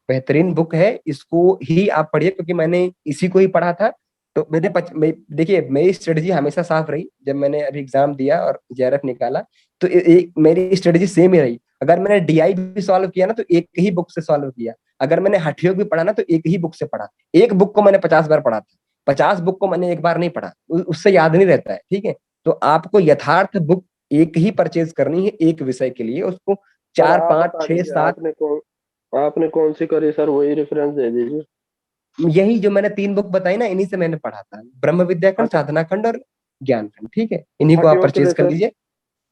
बेहतरीन बुक है, इसको ही आप पढ़िए, क्योंकि मैंने इसी को ही पढ़ा था। तो देखिए मेरी स्ट्रेटजी हमेशा साफ रही। जब मैंने अभी एग्जाम दिया और जेआरएफ निकाला, तो एक मेरी स्ट्रेटजी सेम ही रही। अगर मैंने डीआई भी सॉल्व किया ना, तो एक ही बुक से सॉल्व किया। अगर मैंने हठयोग भी पढ़ा ना, तो एक ही बुक से पढ़ा। एक बुक को मैंने 50 बार पढ़ा था, 50 बुक को मैंने एक बार नहीं पढ़ा, उससे याद नहीं रहता है। ठीक है, तो आपको यथार्थ बुक एक ही परचेज करनी है एक विषय के लिए, उसको सर 4 आप 5 बता 6 दीजिए 7 आपने कौन सी करी सर, वही रेफरेंस दे दीजिए। यही जो मैंने 3 बुक बताई ना, इन्हीं से मैंने पढ़ा था, ब्रह्म विद्या खंड, साधना खंड और ज्ञान खंड। ठीक है, इन्हीं को आप हठयोग के परचेज लिए कर सर? लीजिए।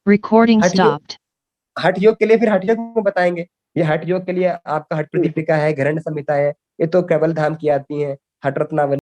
Recording हठ योग stopped. हठ योग के लिए फिर हठ योग में बताएंगे। ये हठ योग के लिए आपका हठ प्रदीपिका है, घरण्य संहिता है, ये तो केवल धाम की आती है, हठ रत्नावली